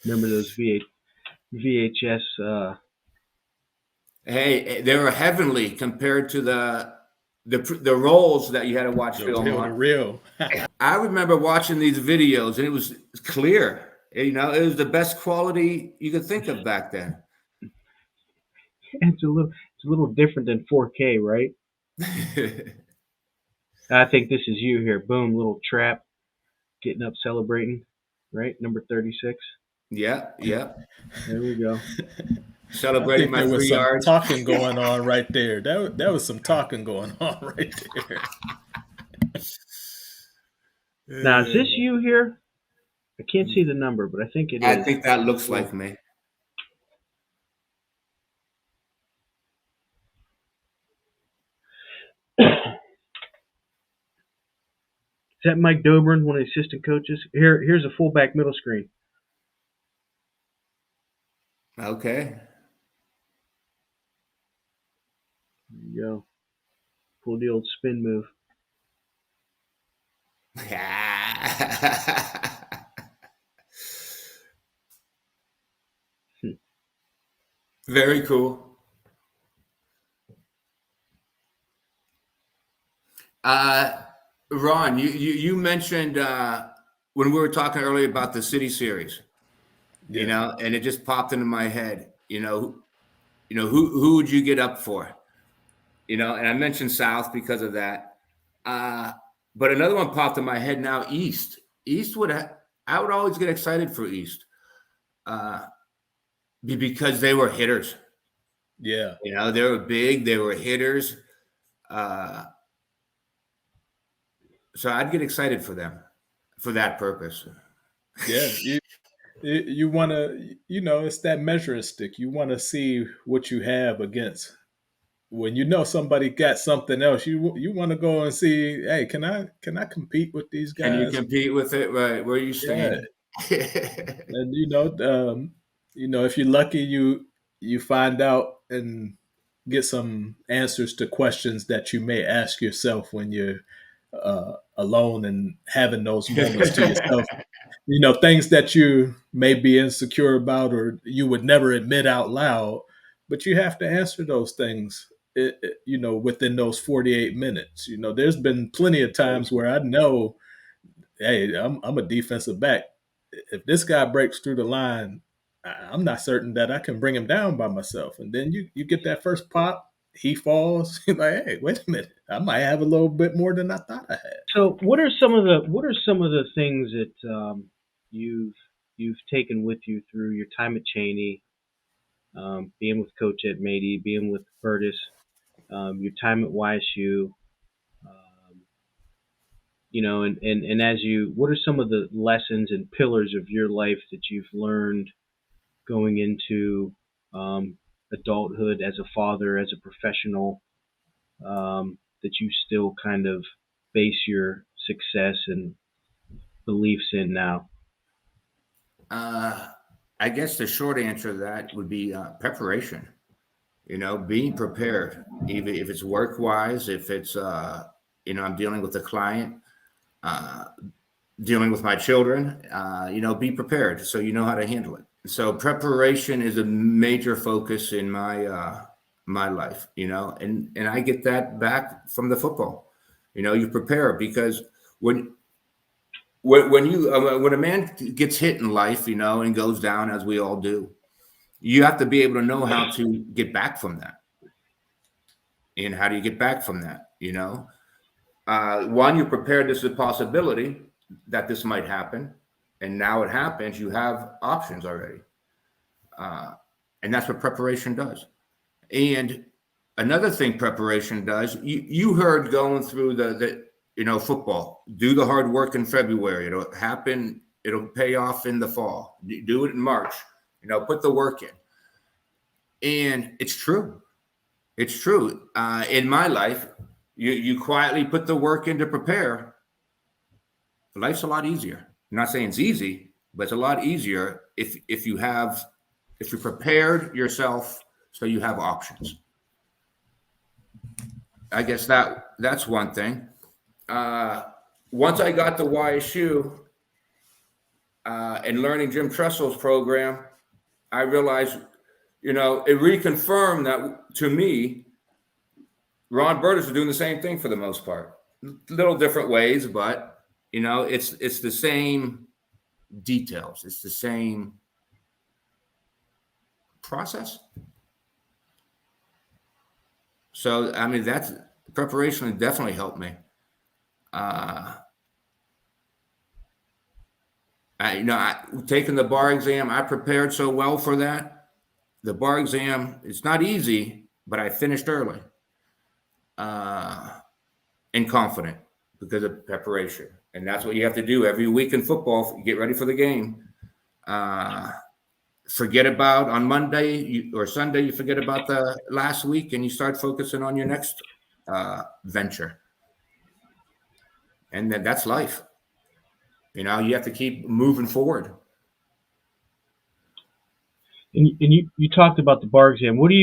Remember those VHS? Hey, they were heavenly compared to the roles that you had to watch The film real, the on. real. I remember watching these videos, and it was clear. You know, it was the best quality you could think of back then. It's a little different than 4K, right? I think this is you here. Boom, little trap, getting up, celebrating, right? Number 36. Yeah, yeah. There we go. I Celebrating think my there was 3 some yards. talking going on right there. That was some talking going on right there. Now, is this you here? I can't see the number, but I think it I is. think that looks like me. Is that Mike Dobrin, one of the assistant coaches? Here's a fullback middle screen. Okay. There you go. Pull the old spin move. Very cool. Ron, you mentioned when we were talking earlier about the City Series, Yeah. you know, and it just popped into my head. Who would you get up for? You know, and I mentioned South because of that. But another one popped in my head now. East I would always get excited for East, because they were hitters. Yeah. You know, they were big. They were hitters. So I'd get excited for them for that purpose. Yeah. You want to, it's that measuring stick. You want to see what you have against. When you know somebody got something else, you want to go and see. Hey, can I compete with these Can you guys? compete with it? Right where you Yeah, stand? and if you're lucky, you find out and get some answers to questions that you may ask yourself when you're alone and having those moments to yourself. Things that you may be insecure about or you would never admit out loud, but you have to answer those things, within those 48 minutes. There's been plenty of times where I know, hey, I'm a defensive back. If this guy breaks through the line, I'm not certain that I can bring him down by myself. And then you get that first pop, he falls. You're like, hey, wait a minute, I might have a little bit more than I thought I had. So, what are some of the things that you've taken with you through your time at CHANEY, being with Coach at Matey, being with Berdis, your time at YSU, and what are some of the lessons and pillars of your life that you've learned going into adulthood as a father, as a professional, that you still kind of base your success and beliefs in now? I guess the short answer to that would be preparation. Being prepared, even if it's work wise, if it's I'm dealing with a client, dealing with my children, be prepared so you know how to handle it. So preparation is a major focus in my life, and I get that back from the football. You prepare because when a man gets hit in life, and goes down, as we all do, you have to be able to know how to get back from that. And how do you get back from that? One, you're prepared. This is a possibility that this might happen, and now it happens. You have options already, and that's what preparation does. And another thing preparation does, you heard going through the football. Do the hard work in February. It'll happen. It'll pay off in the fall. Do it in March. Put the work in. And it's true. It's true. In my life, you quietly put the work in to prepare, life's a lot easier. I'm not saying it's easy, but it's a lot easier if you prepared yourself so you have options. I guess that's one thing. Once I got to YSU and learning Jim Tressel's program, I realized, it reconfirmed that to me, Ron Berdis is doing the same thing for the most part. Little different ways, but it's the same details. It's the same process. So, I mean, that's preparation definitely helped me. Taking the bar exam, I prepared so well for that. The bar exam, it's not easy, but I finished early and confident because of preparation. And that's what you have to do every week in football. You get ready for the game. Forget about on Monday or Sunday, you forget about the last week and you start focusing on your next venture. And then that's life. You have to keep moving forward. And you talked about the bar exam. What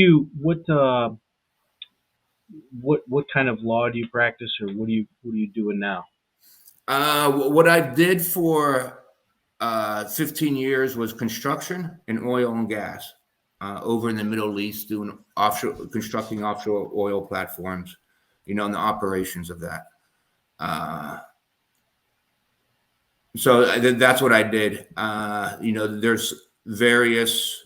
kind of law do you practice, or what are you doing now? What I did for 15 years was construction and oil and gas over in the Middle East, doing constructing offshore oil platforms, and the operations of that. So that's what I did. There's various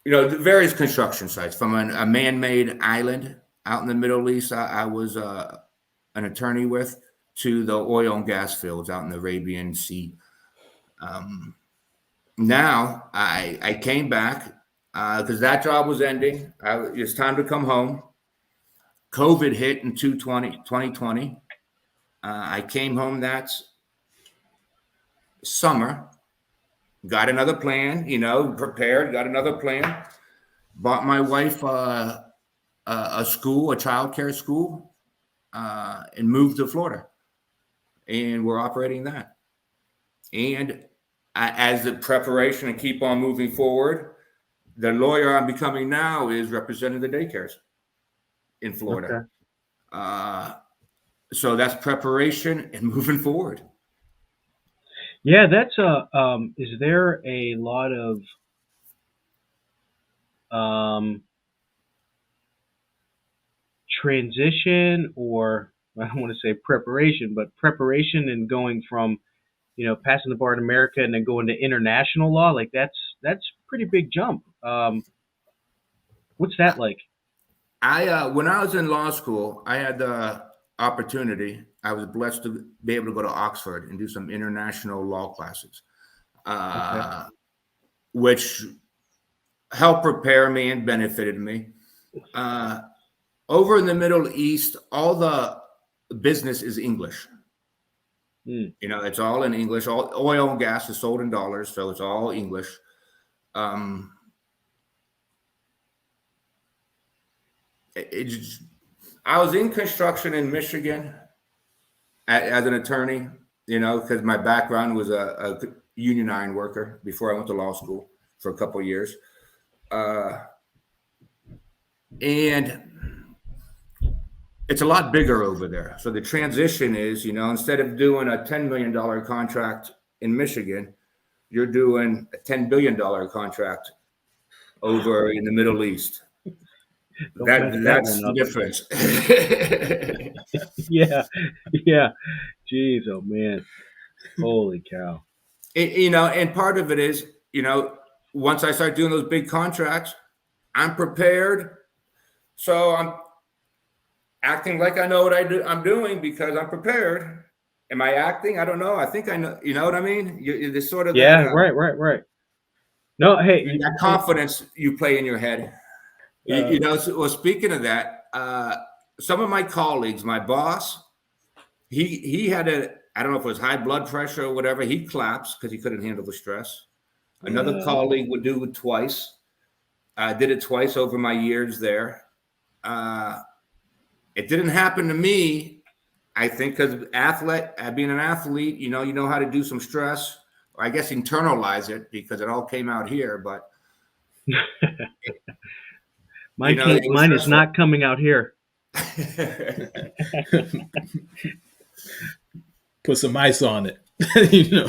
construction sites, from a man-made island out in the Middle East. I was an attorney with, to the oil and gas fields out in the Arabian Sea. Now I came back because that job was ending. It's time to come home. COVID hit in 2020. I came home that summer, got another plan, prepared, got another plan, bought my wife a childcare school, and moved to Florida. And we're operating that. And as the preparation and keep on moving forward, the lawyer I'm becoming now is representing the daycares in Florida. Okay. So that's preparation and moving forward. Yeah, that's is there a lot of transition, or I don't want to say preparation, but preparation and going from, passing the bar in America and then going to international law? Like that's a pretty big jump. What's that like? When I was in law school, I had the opportunity. I was blessed to be able to go to Oxford and do some international law classes, which helped prepare me and benefited me. Over in the Middle East, all the business is English. It's all in English. All oil and gas is sold in dollars, so it's all English. I was in construction in Michigan as an attorney, because my background was a union iron worker before I went to law school for a couple of years. And it's a lot bigger over there. So the transition is, instead of doing a $10 million contract in Michigan, you're doing a $10 billion contract over in the Middle East. That's the difference. Yeah. Jeez, oh man, holy cow. And part of it is, once I start doing those big contracts, I'm prepared. So I'm acting like I know what I'm doing because I'm prepared. Am I acting? I don't know. I think I know. You know what I mean? This sort of right. No, hey, that confidence you play in your head. Well, speaking of that, some of my colleagues, my boss, he had I don't know if it was high blood pressure or whatever. He collapsed because he couldn't handle the stress. Another colleague would do it twice. I did it twice over my years there. It didn't happen to me I think because being an athlete, you know how to do some stress, or I guess internalize it because it all came out here. But it was Mine is stressful. not coming out here. Put some ice on it. You know,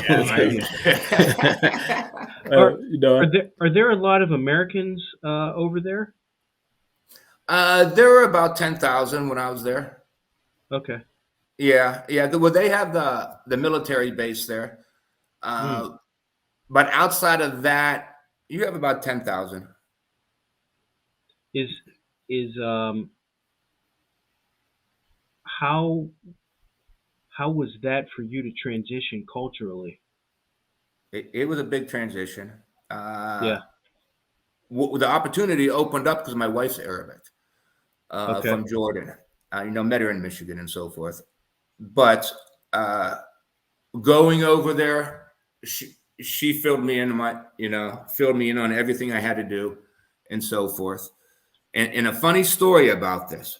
Are there a lot of Americans over there? There were about 10,000 when I was there. Okay. Yeah. Well, they have the military base there, but outside of that, you have about 10,000. Is how was that for you to transition culturally? It was a big transition. Yeah. The opportunity opened up because my wife's Arabic, Okay. from Jordan. Met her in Michigan and so forth. But going over there, she filled me in on everything I had to do and so forth. And a funny story about this.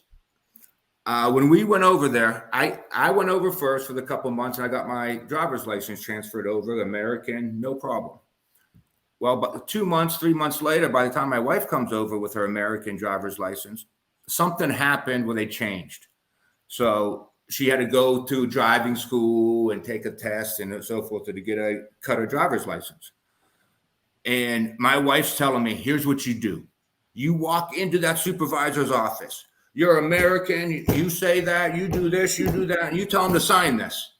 When we went over there, I went over first for the couple months, and I got my driver's license transferred over, American, no problem. Well, but 2 months, 3 months later, by the time my wife comes over with her American driver's license, something happened where they changed. So she had to go to driving school and take a test and so forth to cut her driver's license. And my wife's telling me, here's what you do. You walk into that supervisor's office. You're American. You say that. You do this. You do that. And you tell them to sign this.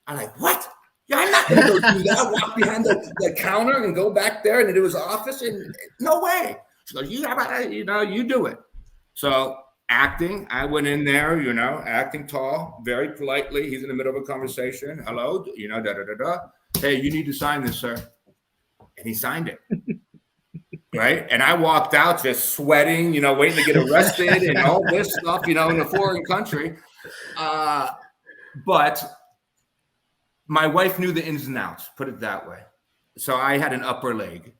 I'm like, what? Yeah, I'm not going to go do that. Walk behind the counter and go back there into his office. And no way. She goes, you do it. So acting, I went in there, acting tall, very politely. He's in the middle of a conversation. Hello, da-da-da-da. Hey, you need to sign this, sir. And he signed it. Right. And I walked out just sweating, waiting to get arrested and all this stuff, in a foreign country. But my wife knew the ins and outs, put it that way. So I had an upper leg.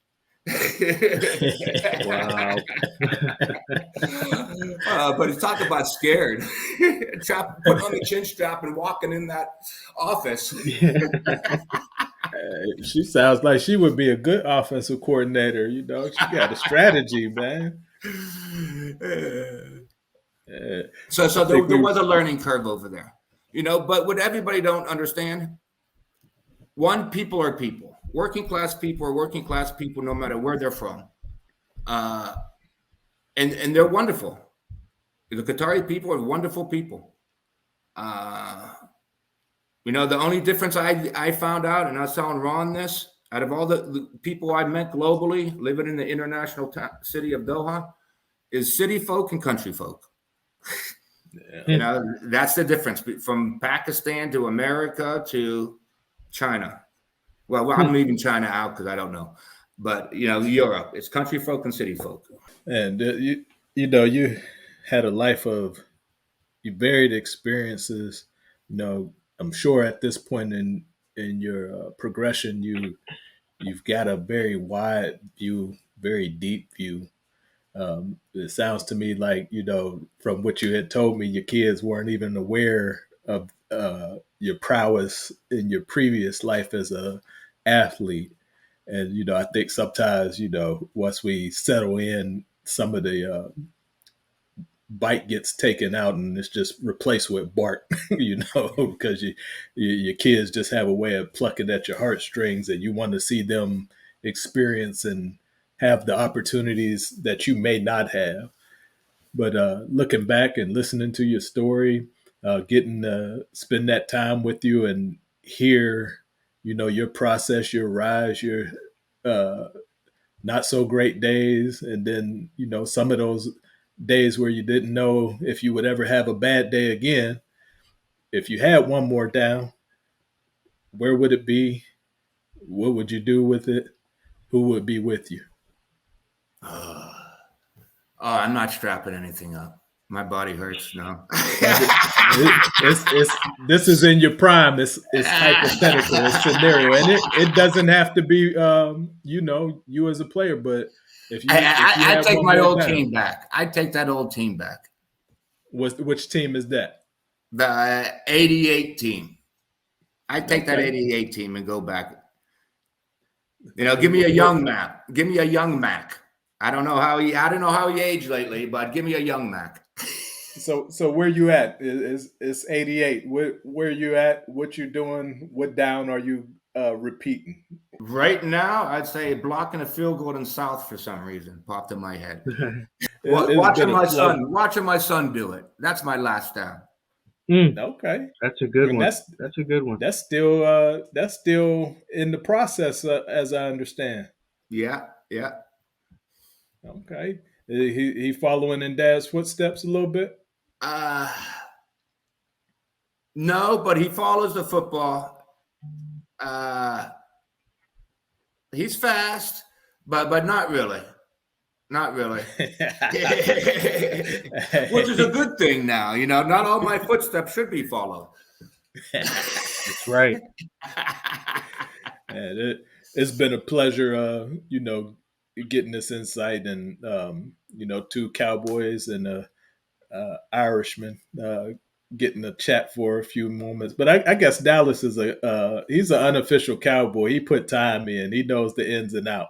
Wow. But he's talking about scared. Put on the chin strap and walking in that office. She sounds like she would be a good offensive coordinator. She got a strategy, man. So there was a learning curve over there, but what everybody don't understand, people are people. Working class people are working class people no matter where they're from. And they're wonderful. The Qatari people are wonderful people. The only difference I found out, and I was telling Ron this, out of all the people I met globally living in the international city of Doha, is city folk and country folk. Yeah. That's the difference from Pakistan to America to China. Well, I'm leaving China out because I don't know. But, Europe, it's country folk and city folk. And, you had a life of varied experiences. I'm sure at this point in your progression, you've got a very wide view, very deep view. It sounds to me like, from what you had told me, your kids weren't even aware of your prowess in your previous life as a athlete. And, I think sometimes, once we settle in, some of the bite gets taken out and it's just replaced with bark, because your kids just have a way of plucking at your heartstrings, and you want to see them experience and have the opportunities that you may not have. But looking back and listening to your story, getting to spend that time with you and hear, your process, your rise, your not so great days, and then, some of those days where you didn't know if you would ever have a bad day again. If you had one more down, where would it be? What would you do with it? Who would be with you? I'm not strapping anything up. My body hurts now. This is in your prime. It's hypothetical. It's scenario, and it doesn't have to be you as a player. But if you I'd take my old team back. I'd take that old team back. Which team is that? The 88 team. I'd take that Okay. 88 team and go back. Give me a young Mac. Give me a young Mac. I don't know how he aged lately, but give me a young Mac. So where you at? It's 88. Where you at? What you doing? What down are you repeating? Right now, I'd say blocking a field goal in South for some reason popped in my head. It's been a pleasure. Watching my son do it. That's my last down. Okay, That's a good and one. That's a good one. that's still in the process, as I understand. Yeah. Okay, he following in Dad's footsteps a little bit. No, but he follows the football. He's fast, but not really. Not really. Which is a good thing now. Not all my footsteps should be followed. That's right. And it's been a pleasure, getting this insight, and two Cowboys and a Irishman getting a chat for a few moments. But I guess Dallas is he's an unofficial Cowboy. He put time in. He knows the ins and outs.